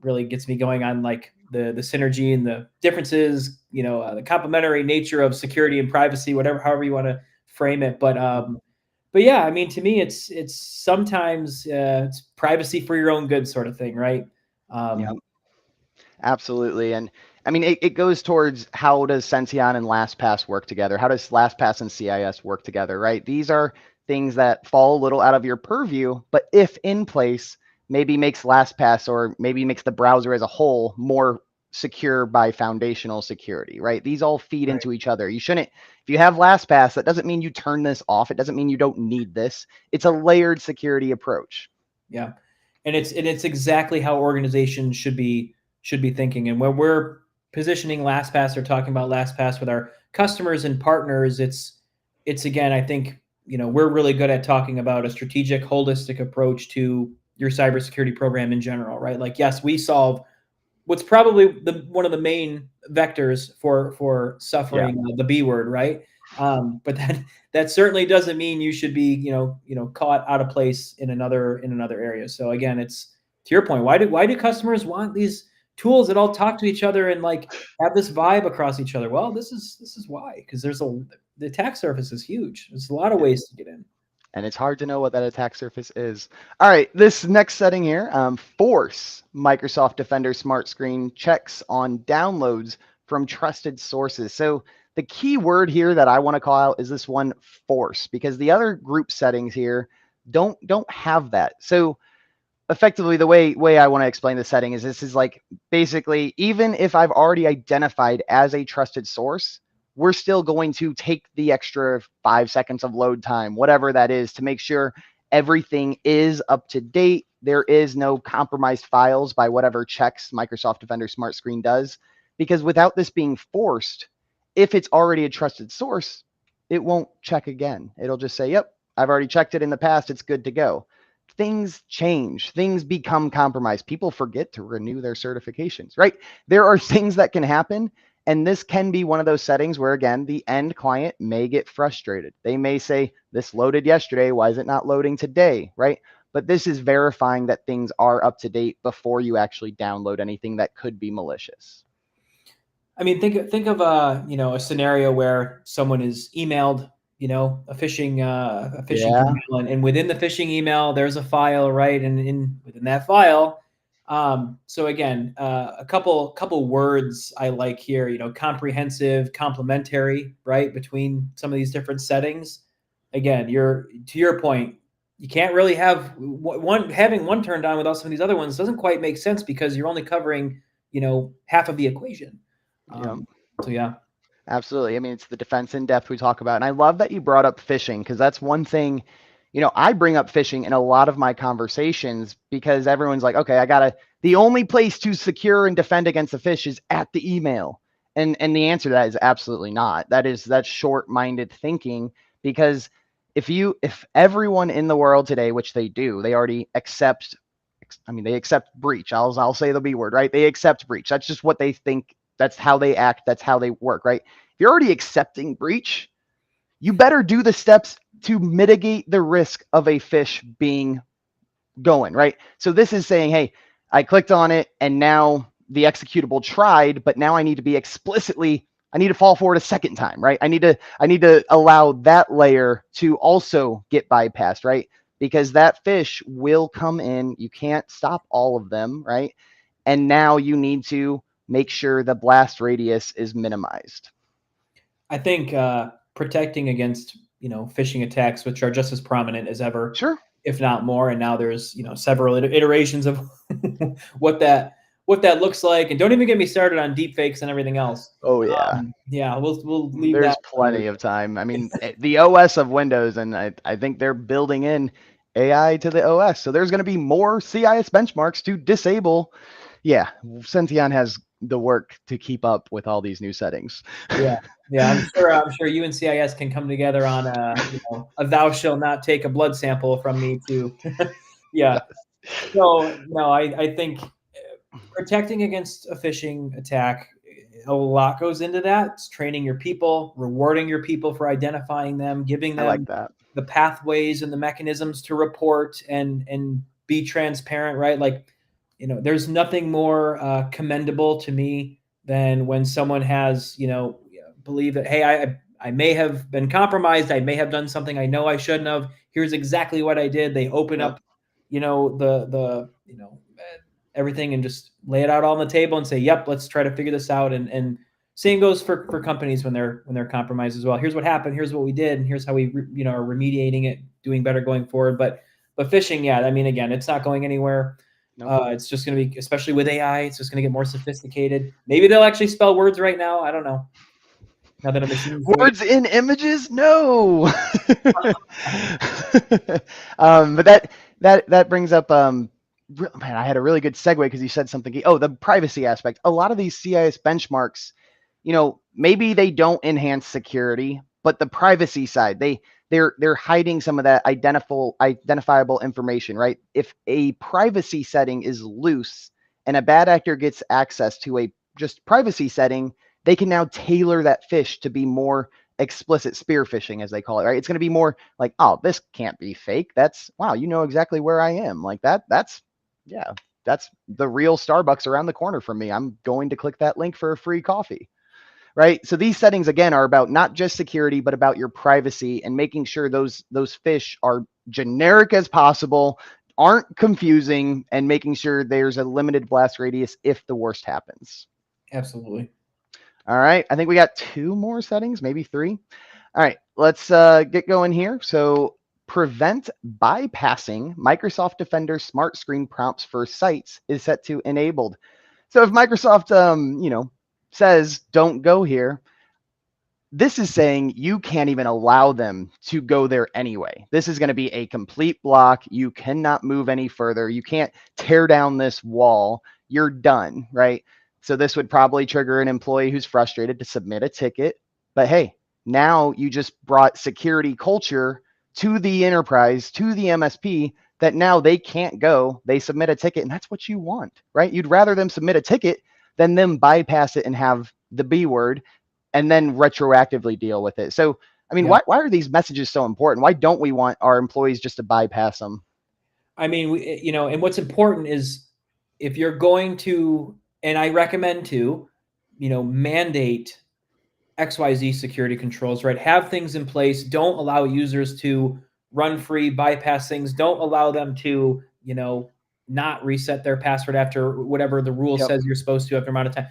really gets me going on like the synergy and the differences, the complementary nature of security and privacy, however you want to frame it. But yeah, I mean, to me, it's sometimes it's privacy for your own good sort of thing, right? Yeah, absolutely. And I mean, it goes towards how does Senteon and LastPass work together? How does LastPass and CIS work together, right? These are things that fall a little out of your purview, but if in place, maybe makes LastPass or maybe makes the browser as a whole more secure by foundational security, right? These all feed Right. into each other. You shouldn't, if you have LastPass, that doesn't mean you turn this off. It doesn't mean you don't need this. It's a layered security approach. Yeah, and it's exactly how organizations should be thinking. And when we're positioning LastPass or talking about LastPass with our customers and partners, it's again, I think we're really good at talking about a strategic, holistic approach to your cybersecurity program in general, right? Like, yes, we solve what's probably one of the main vectors for Yeah. suffering the B word, right? But that certainly doesn't mean you should be caught out of place in another area. So again, it's to your point. Why do customers want these tools that all talk to each other and like have this vibe across each other? Well, this is why, because the attack surface is huge. There's a lot of ways to get in. And it's hard to know what that attack surface is. All right, this next setting here, force Microsoft Defender SmartScreen checks on downloads from trusted sources. So the key word here that I want to call out is this one, force, because the other group settings here don't have that. So effectively, the way I want to explain the setting is this is like basically, even if I've already identified as a trusted source, we're still going to take the extra 5 seconds of load time, whatever that is, to make sure everything is up to date. There is no compromised files by whatever checks Microsoft Defender SmartScreen does, because without this being forced, if it's already a trusted source, it won't check again. It'll just say, yep, I've already checked it in the past. It's good to go. Things change, things become compromised. People forget to renew their certifications, right? There are things that can happen. And this can be one of those settings where, again, the end client may get frustrated. They may say, this loaded yesterday. Why is it not loading today, right? But this is verifying that things are up to date before you actually download anything that could be malicious. I mean, think of a scenario where someone is emailed a phishing Yeah. email, and within the phishing email there's a file, right? And within that file, so again, a couple words I like here, comprehensive, complementary, right, between some of these different settings. Again, to your point, you can't really have having one turned on without some of these other ones doesn't quite make sense, because you're only covering half of the equation. Yeah. So yeah. Absolutely. I mean, it's the defense in depth we talk about. And I love that you brought up phishing, because that's one thing, I bring up phishing in a lot of my conversations, because everyone's like, okay, the only place to secure and defend against a phish is at the email. And the answer to that is absolutely not. That's short-minded thinking, because if everyone in the world today, which they do, they already accept they accept breach. I'll say the B word, right? They accept breach. That's just what they think. That's how they act. That's how they work, right? If you're already accepting breach, you better do the steps to mitigate the risk of a phish being going, right? So this is saying, hey, I clicked on it and now the executable tried, but now I need to be explicitly, I need to fall forward a second time, right? I need to allow that layer to also get bypassed, right? Because that phish will come in. You can't stop all of them, right? And now you need to make sure the blast radius is minimized. I think protecting against phishing attacks, which are just as prominent as ever, Sure. if not more. And now there's several iterations of what that looks like. And don't even get me started on deep fakes and everything else. Oh yeah. Yeah, we'll leave There's that. plenty of time. I mean, the OS of Windows, and I think they're building in AI to the OS. So there's going to be more CIS benchmarks to disable. Yeah, Senteon has the work to keep up with all these new settings. Yeah. I'm sure you and CIS can come together on a thou shall not take a blood sample from me too. Yeah. So no, I think protecting against a phishing attack, a lot goes into that. It's training your people, rewarding your people for identifying them, giving them I like that. the pathways and the mechanisms to report and be transparent, right? Like, there's nothing more commendable to me than when someone has, believe that, hey, I may have been compromised. I may have done something I know I shouldn't have. Here's exactly what I did. They open up, the everything and just lay it out all on the table and say, yep, let's try to figure this out. And same goes for companies when they're compromised as well. Here's what happened. Here's what we did. And here's how we, are remediating it, doing better going forward. But phishing, yeah, I mean, again, it's not going anywhere. Nope. It's just going to be, especially with AI, it's just going to get more sophisticated. Maybe they'll actually spell words right now. I don't know. Now that a machine's words in images, no. But that brings up man, I had a really good segue because you said something. Oh, the privacy aspect. A lot of these CIS benchmarks, maybe they don't enhance security, but the privacy side, they're hiding some of that identifiable information, right? If a privacy setting is loose and a bad actor gets access to a just privacy setting, they can now tailor that phish to be more explicit, spear phishing, as they call it, right? It's going to be more like, oh, this can't be fake. That's, wow, you know exactly where I am. Like that's the real Starbucks around the corner from me. I'm going to click that link for a free coffee, right? So these settings, again, are about not just security, but about your privacy and making sure those phish are generic as possible, aren't confusing, and making sure there's a limited blast radius if the worst happens. Absolutely. All right, I think we got 2 more settings, maybe 3. All right, let's get going here. So prevent bypassing Microsoft Defender SmartScreen prompts for sites is set to enabled. So if Microsoft, says don't go here, this is saying you can't even allow them to go there anyway. This is going to be a complete block. You cannot move any further. You can't tear down this wall. You're done, right? So this would probably trigger an employee who's frustrated to submit a ticket. But hey, now you just brought security culture to the enterprise, to the MSP, that now they can't go. They submit a ticket, and that's what you want, right? You'd rather them submit a ticket than them bypass it and have the B word and then retroactively deal with it. So, I mean, why are these messages so important? Why don't we want our employees just to bypass them? I mean, and what's important is if you're going to, and I recommend to, mandate XYZ security controls, right? Have things in place. Don't allow users to run free, bypass things. Don't allow them to, not reset their password after whatever the rule says you're supposed to after amount of time,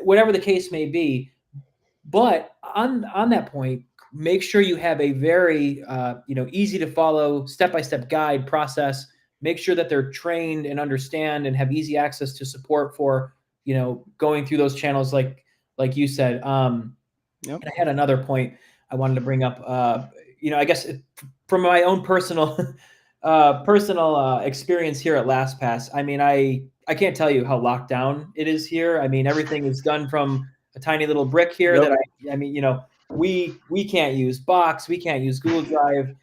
whatever the case may be. But on that point, make sure you have a very, easy to follow step-by-step guide process. Make sure that they're trained and understand and have easy access to support for, going through those channels like you said. And I had another point I wanted to bring up. I guess from my own personal experience here at LastPass, I mean, I can't tell you how locked down it is here. I mean, everything is done from a tiny little brick here that we can't use Box, we can't use Google Drive.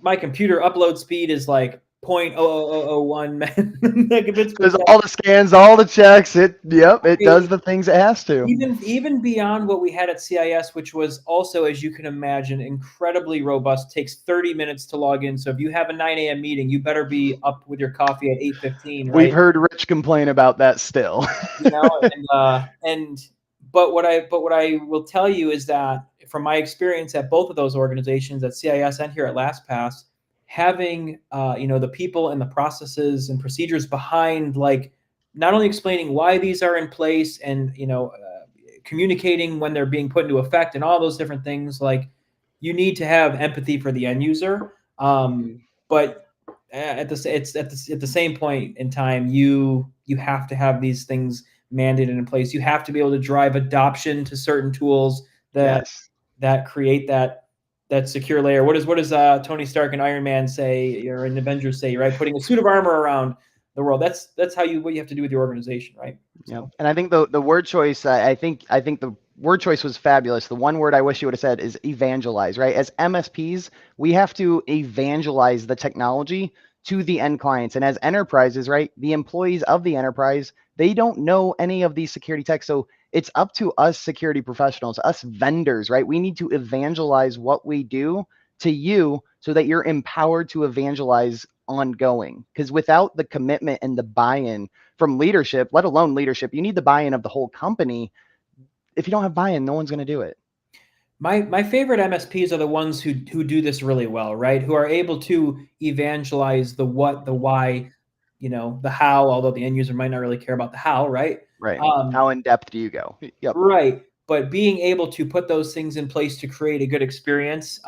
My computer upload speed is like .00001 megabits per Does second. all the scans, all the checks. It does the things it has to. Even beyond what we had at CIS, which was also, as you can imagine, incredibly robust, takes 30 minutes to log in. So if you have a 9 a.m. meeting, you better be up with your coffee at 8:15, We've right? heard Rich complain about that still. You know, and but what I will tell you is that from my experience at both of those organizations, at CIS and here at LastPass, having the people and the processes and procedures behind, like, not only explaining why these are in place and communicating when they're being put into effect and all those different things, like, you need to have empathy for the end user. But at the same point in time, you have to have these things mandated in place. You have to be able to drive adoption to certain tools that Yes. create that secure layer. What does Tony Stark and Iron Man say, or an Avengers say, right? Putting a suit of armor around the world. That's what you have to do with your organization, right? Yeah, So and I think the word choice. I think the word choice was fabulous. The one word I wish you would have said is evangelize. Right? As MSPs, we have to evangelize the technology to the end clients, and as enterprises, right, the employees of the enterprise, they don't know any of these security tech. So it's up to us security professionals, us vendors, right? We need to evangelize what we do to you so that you're empowered to evangelize ongoing. Because without the commitment and the buy-in from leadership, let alone leadership, you need the buy-in of the whole company. If you don't have buy-in, no one's going to do it. my favorite MSPs are the ones who do this really well, right? Who are able to evangelize the what, the why, the how, although the end user might not really care about the how, right? Right. Um, How in depth do you go? Yep. right. But being able to put those things in place to create a good experience,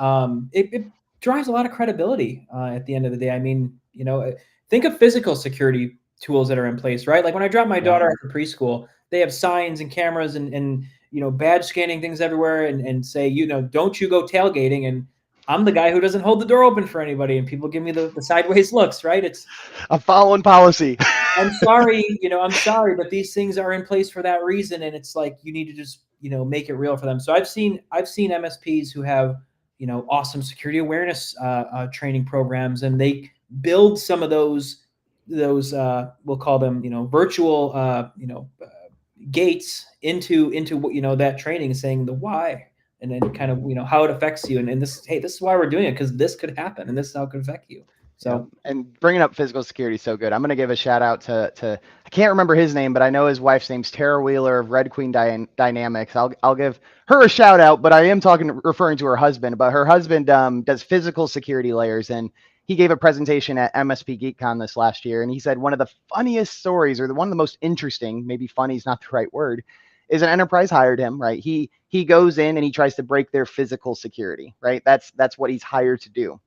it drives a lot of credibility at the end of the day. I mean, think of physical security tools that are in place, right? Like when I drop my Yeah. daughter off at preschool, they have signs and cameras and badge scanning things everywhere, and say, don't you go tailgating. And I'm the guy who doesn't hold the door open for anybody, and people give me the sideways looks, right? I'm following policy. I'm sorry, I'm sorry, but these things are in place for that reason, and it's like you need to just make it real for them. So I've seen MSPs who have awesome security awareness training programs, and they build some of those we'll call them virtual gates into that training, saying the why, and then kind of how it affects you, and this, hey, this is why we're doing it, because this could happen and this is how it could affect you. Yep. So And bringing up physical security is so good. I'm going to give a shout out to I can't remember his name, but I know his wife's name's Tara Wheeler of Red Queen Dynamics. I'll give her a shout out, but I am referring to her husband. But her husband does physical security layers, and he gave a presentation at MSP GeekCon this last year, and he said one of the funniest stories, or one of the most interesting, maybe funny is not the right word, is an enterprise hired him. Right? He goes in and he tries to break their physical security. Right? That's what he's hired to do.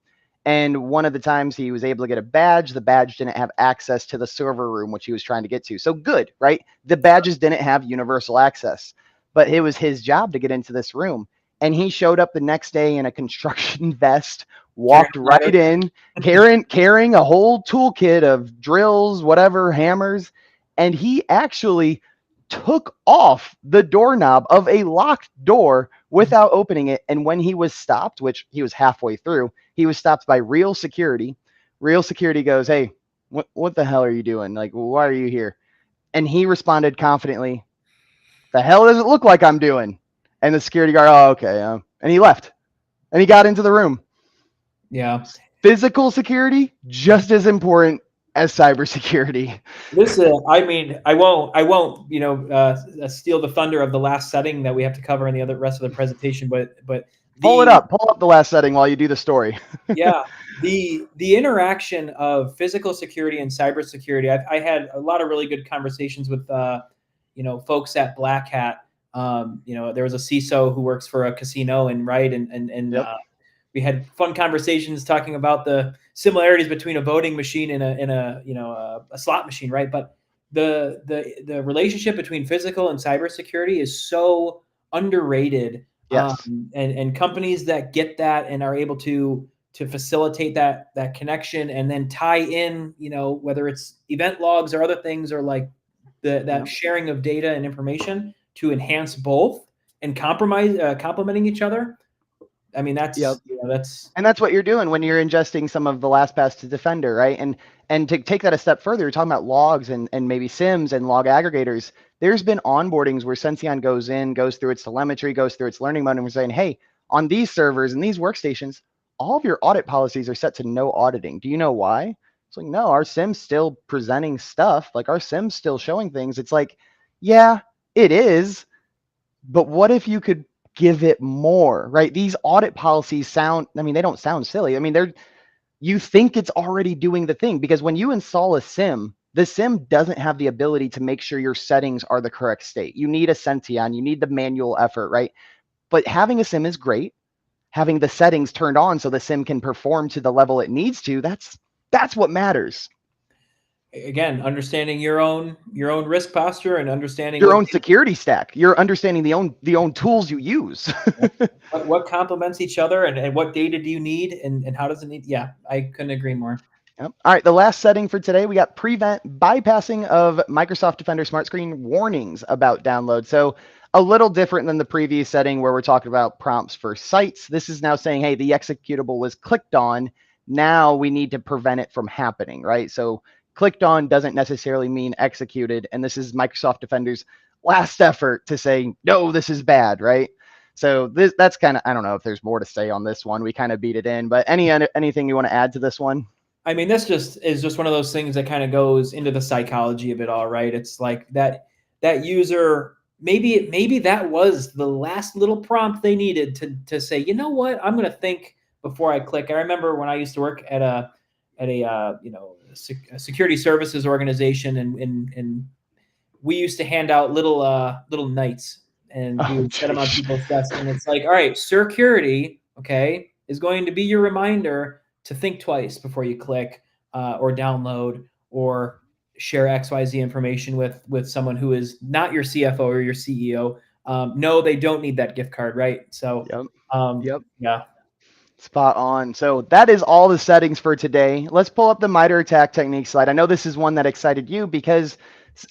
And one of the times he was able to get a badge, the badge didn't have access to the server room, which he was trying to get to. So good, right? The badges didn't have universal access, but it was his job to get into this room. And he showed up the next day in a construction vest, carrying walked a ladder. right in, carrying a whole toolkit of drills, whatever, hammers. And he actually took off the doorknob of a locked door without opening it. And when he was stopped, which he was halfway through, he was stopped by real security. Real security goes, "Hey, what the hell are you doing? Like, why are you here?" And he responded confidently, "The hell does it look like I'm doing?" And the security guard, "Oh, okay." And he left. And he got into the room. Yeah. Physical security, just as important as cybersecurity. This, I mean, I won't, steal the thunder of the last setting that we have to cover in the other rest of the presentation, but Pull it the up. Pull up the last setting while you do the story. yeah, the interaction of physical security and cybersecurity. I had a lot of really good conversations with folks at Black Hat. There was a CISO who works for a casino, and right, and Yep. we had fun conversations talking about the similarities between a voting machine and a slot machine, right? But the relationship between physical and cybersecurity is so underrated, Yes. and companies that get that and are able to facilitate that connection, and then tie in, whether it's event logs or other things, or like that Yep. sharing of data and information to enhance both and complementing each other. I mean, Yep. that's And that's what you're doing when you're ingesting some of the LastPass to Defender, right? And to take that a step further, you're talking about logs and maybe SIMs and log aggregators. There's been onboardings where Senteon goes through its telemetry, goes through its learning mode, and we're saying, hey, on these servers and these workstations, all of your audit policies are set to no auditing. Do you know why? It's like, no, our SIM's still presenting stuff. Like our SIM's still showing things. It's like, yeah, it is. But what if you could give it more, right? These audit policies sound, I mean, they don't sound silly. I mean, you think it's already doing the thing because when you install a SIM, the SIM doesn't have the ability to make sure your settings are the correct state. You need a Senteon, you need the manual effort, right? But having a SIM is great. Having the settings turned on so the SIM can perform to the level it needs to, that's what matters. again, understanding your own risk posture and understanding Your own security stack. You're understanding the own tools you use. what complements each other and what data do you need and how does it need. Yeah, I couldn't agree more. Yep. All right, the last setting for today, we got prevent bypassing of Microsoft Defender SmartScreen warnings about download. So a little different than the previous setting where we're talking about prompts for sites. This is now saying, hey, the executable was clicked on. Now we need to prevent it from happening, right? So clicked on doesn't necessarily mean executed. And this is Microsoft Defender's last effort to say, no, this is bad, right? So that's kind of, I don't know if there's more to say on this one. We kind of beat it in, but anything you want to add to this one? I mean, this is just one of those things that kind of goes into the psychology of it all, right? It's like that user, maybe that was the last little prompt they needed to say, you know what, I'm going to think before I click. I remember when I used to work at a a security services organization, and we used to hand out little knights, and we would set them on people's desks, and it's like, all right, security, okay, is going to be your reminder to think twice before you click or download or share XYZ information with someone who is not your CFO or your CEO. No, they don't need that gift card, right? So, Yep. yeah. Spot on. So that is all the settings for today. Let's pull up the MITRE ATT&CK technique slide. I know this is one that excited you because,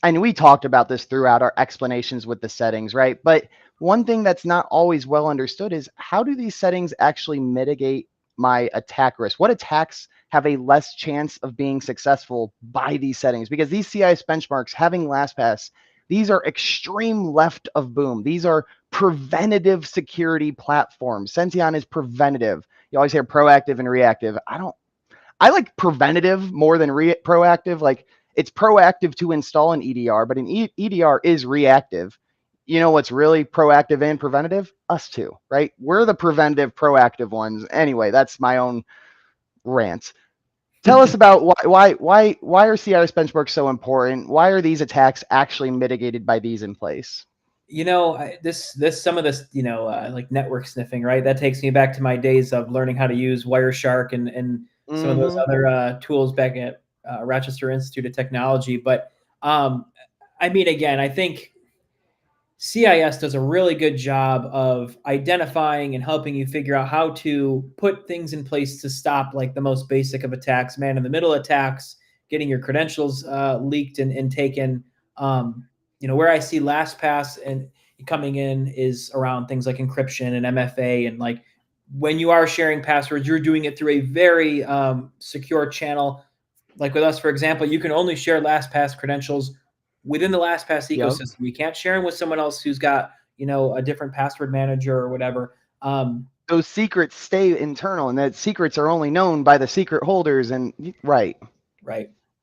and we talked about this throughout our explanations with the settings, right? But one thing that's not always well understood is how do these settings actually mitigate my attack risk? What attacks have a less chance of being successful by these settings? Because these CIS benchmarks, having LastPass, these are extreme left of boom. These are preventative security platforms. Senteon is preventative. You always hear proactive and reactive. I like preventative more than proactive. Like it's proactive to install an EDR, but an EDR is reactive. You know what's really proactive and preventative? Us two, right? We're the preventative, proactive ones. Anyway, that's my own rant. Tell us about why are CIS benchmarks so important? Why are these attacks actually mitigated by these in place? This some of this, like network sniffing, right? That takes me back to my days of learning how to use Wireshark and some of those other tools back at Rochester Institute of Technology. But I mean, again, I think CIS does a really good job of identifying and helping you figure out how to put things in place to stop like the most basic of attacks, man in the middle attacks, getting your credentials leaked and taken. Where I see LastPass and coming in is around things like encryption and MFA, and like when you are sharing passwords, you're doing it through a very secure channel. Like with us, for example, you can only share LastPass credentials within the LastPass ecosystem. You can't share them with someone else who's got, a different password manager or whatever. Those secrets stay internal, and that secrets are only known by the secret holders. And right,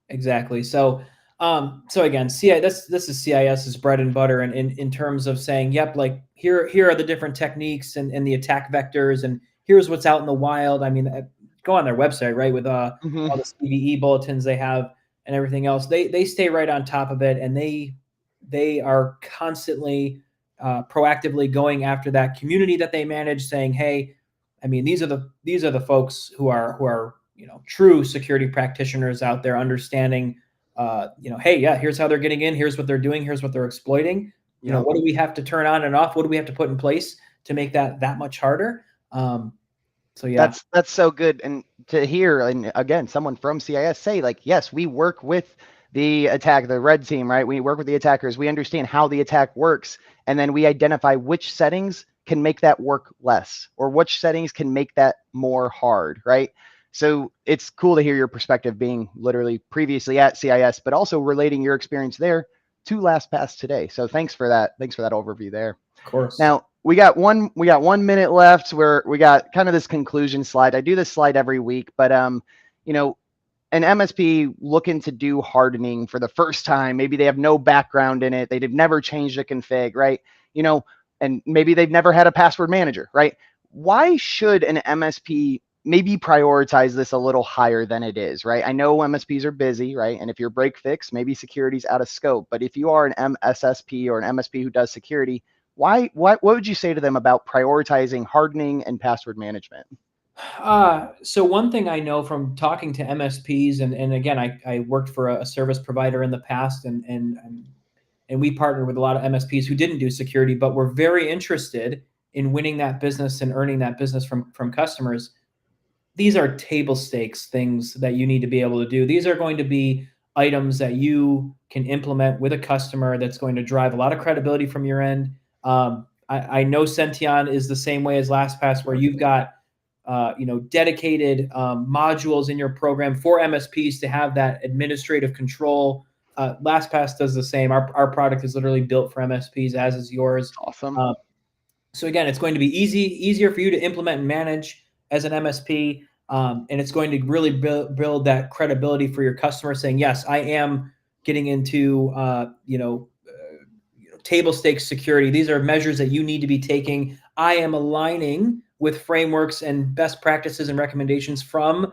exactly. So again, this is CIS's bread and butter, and in terms of saying, yep, like here are the different techniques and the attack vectors, and here's what's out in the wild. I mean, go on their website, right, with all the CVE bulletins they have and everything else. They stay right on top of it, and they are constantly proactively going after that community that they manage, saying, hey, I mean, these are the folks who are true security practitioners out there, understanding hey, yeah, here's how they're getting in, here's what they're doing, here's what they're exploiting. What do we have to turn on and off? What do we have to put in place to make that much harder? So yeah, that's so good. And to hear, and again, someone from CIS say, like, yes, we work with the red team, right? We work with the attackers. We understand how the attack works, and then we identify which settings can make that work less, or which settings can make that more hard, right? So it's cool to hear your perspective, being literally previously at CIS, but also relating your experience there to LastPass today. So thanks for that. Thanks for that overview there. Of course. Now we got 1 minute left where we got kind of this conclusion slide. I do this slide every week, but you know, an MSP looking to do hardening for the first time, maybe they have no background in it, they've never changed a config, right? You know, and maybe they've never had a password manager, right? Why should an MSP maybe prioritize this a little higher than it is, right? I know MSPs are busy, right? And if you're break fix, maybe security's out of scope. But if you are an MSSP or an MSP who does security, what would you say to them about prioritizing hardening and password management? So one thing I know from talking to MSPs, and again, I worked for a service provider in the past, and we partnered with a lot of MSPs who didn't do security, but were very interested in winning that business and earning that business from customers. These are table stakes things that you need to be able to do. These are going to be items that you can implement with a customer that's going to drive a lot of credibility from your end. I know Senteon is the same way as LastPass, where you've got dedicated modules in your program for MSPs to have that administrative control. LastPass does the same. Our product is literally built for MSPs, as is yours. Awesome. So again, it's going to be easier for you to implement and manage as an MSP, and it's going to really build that credibility for your customer, saying, yes, I am getting into table stakes security. These are measures that you need to be taking. I am aligning with frameworks and best practices and recommendations from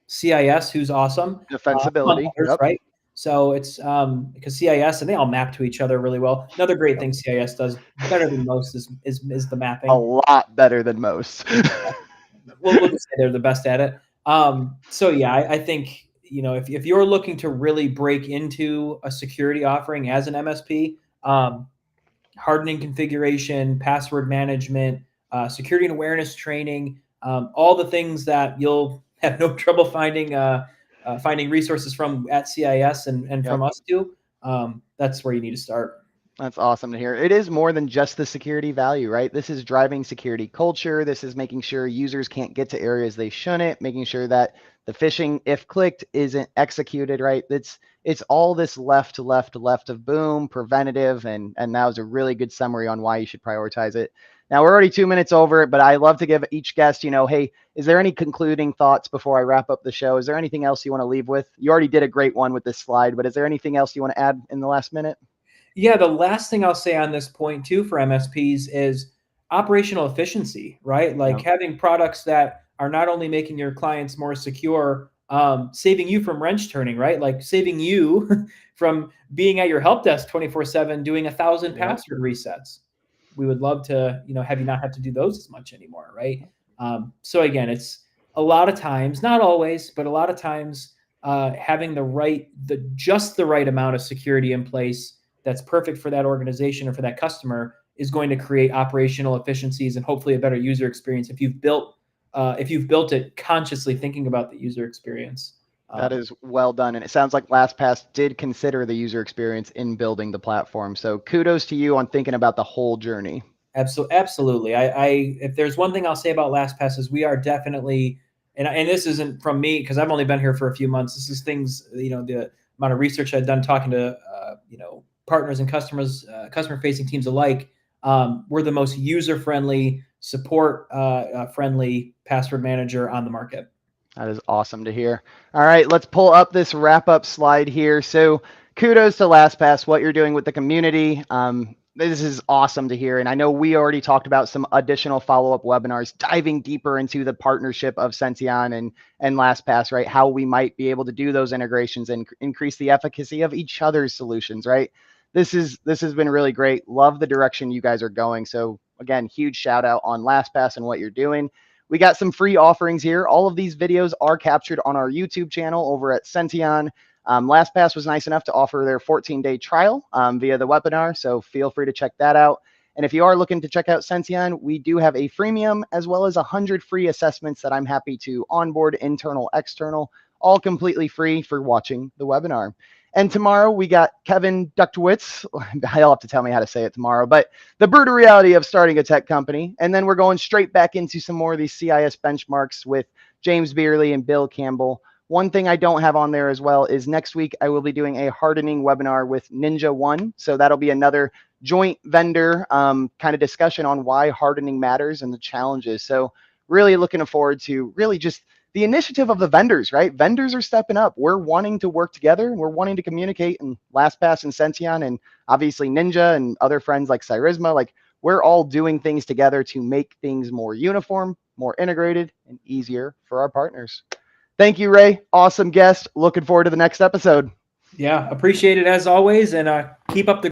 CIS, who's awesome. Defensibility, others, right? So it's because CIS, and they all map to each other really well. Another great thing CIS does better than most is the mapping. A lot better than most. We'll just say they're the best at it. So yeah, I think, if you're looking to really break into a security offering as an MSP, hardening configuration, password management, security and awareness training, all the things that you'll have no trouble finding resources from at CIS and from us too. That's where you need to start. That's awesome to hear. It is more than just the security value, right? This is driving security culture. This is making sure users can't get to areas they shouldn't, making sure that the phishing, if clicked, isn't executed, right? It's all this left of boom, preventative, and that was a really good summary on why you should prioritize it. Now we're already 2 minutes over, but I love to give each guest, hey, is there any concluding thoughts before I wrap up the show? Is there anything else you want to leave with? You already did a great one with this slide, but is there anything else you want to add in the last minute? Yeah, the last thing I'll say on this point too for MSPs is operational efficiency, right? Like having products that are not only making your clients more secure, saving you from wrench turning, right? Like saving you from being at your help desk 24/7, doing 1,000 password resets. We would love to, have you not have to do those as much anymore, right? So again, it's a lot of times, not always, but a lot of times, having just the right amount of security in place that's perfect for that organization or for that customer is going to create operational efficiencies and hopefully a better user experience if you've built it consciously thinking about the user experience. That is well done. And it sounds like LastPass did consider the user experience in building the platform. So kudos to you on thinking about the whole journey. Absolutely. If there's one thing I'll say about LastPass is we are definitely, and this isn't from me because I've only been here for a few months. This is things, the amount of research I've done talking to, partners and customers, customer-facing teams alike. We're the most user-friendly, support-friendly password manager on the market. That is awesome to hear. All right, let's pull up this wrap-up slide here. So kudos to LastPass, what you're doing with the community. This is awesome to hear. And I know we already talked about some additional follow-up webinars, diving deeper into the partnership of Senteon and LastPass, right? How we might be able to do those integrations and increase the efficacy of each other's solutions, right? This has been really great. Love the direction you guys are going. So again, huge shout out on LastPass and what you're doing. We got some free offerings here. All of these videos are captured on our YouTube channel over at Senteon. LastPass was nice enough to offer their 14-day trial via the webinar, so feel free to check that out. And if you are looking to check out Senteon, we do have a freemium as well as 100 free assessments that I'm happy to onboard, internal, external, all completely free for watching the webinar. And tomorrow we got Kevin Ducktwitz. He'll have to tell me how to say it tomorrow, but the brutal reality of starting a tech company. And then we're going straight back into some more of these CIS benchmarks with James Beerley and Bill Campbell. One thing I don't have on there as well is next week I will be doing a hardening webinar with Ninja One. So that'll be another joint vendor kind of discussion on why hardening matters and the challenges. So really looking forward to really just the initiative of the vendors, right? Vendors are stepping up. We're wanting to work together. We're wanting to communicate, and LastPass and Senteon and obviously Ninja and other friends like Cyrisma, like we're all doing things together to make things more uniform, more integrated, and easier for our partners. Thank you, Ray. Awesome guest. Looking forward to the next episode. Yeah, appreciate it as always, and keep up the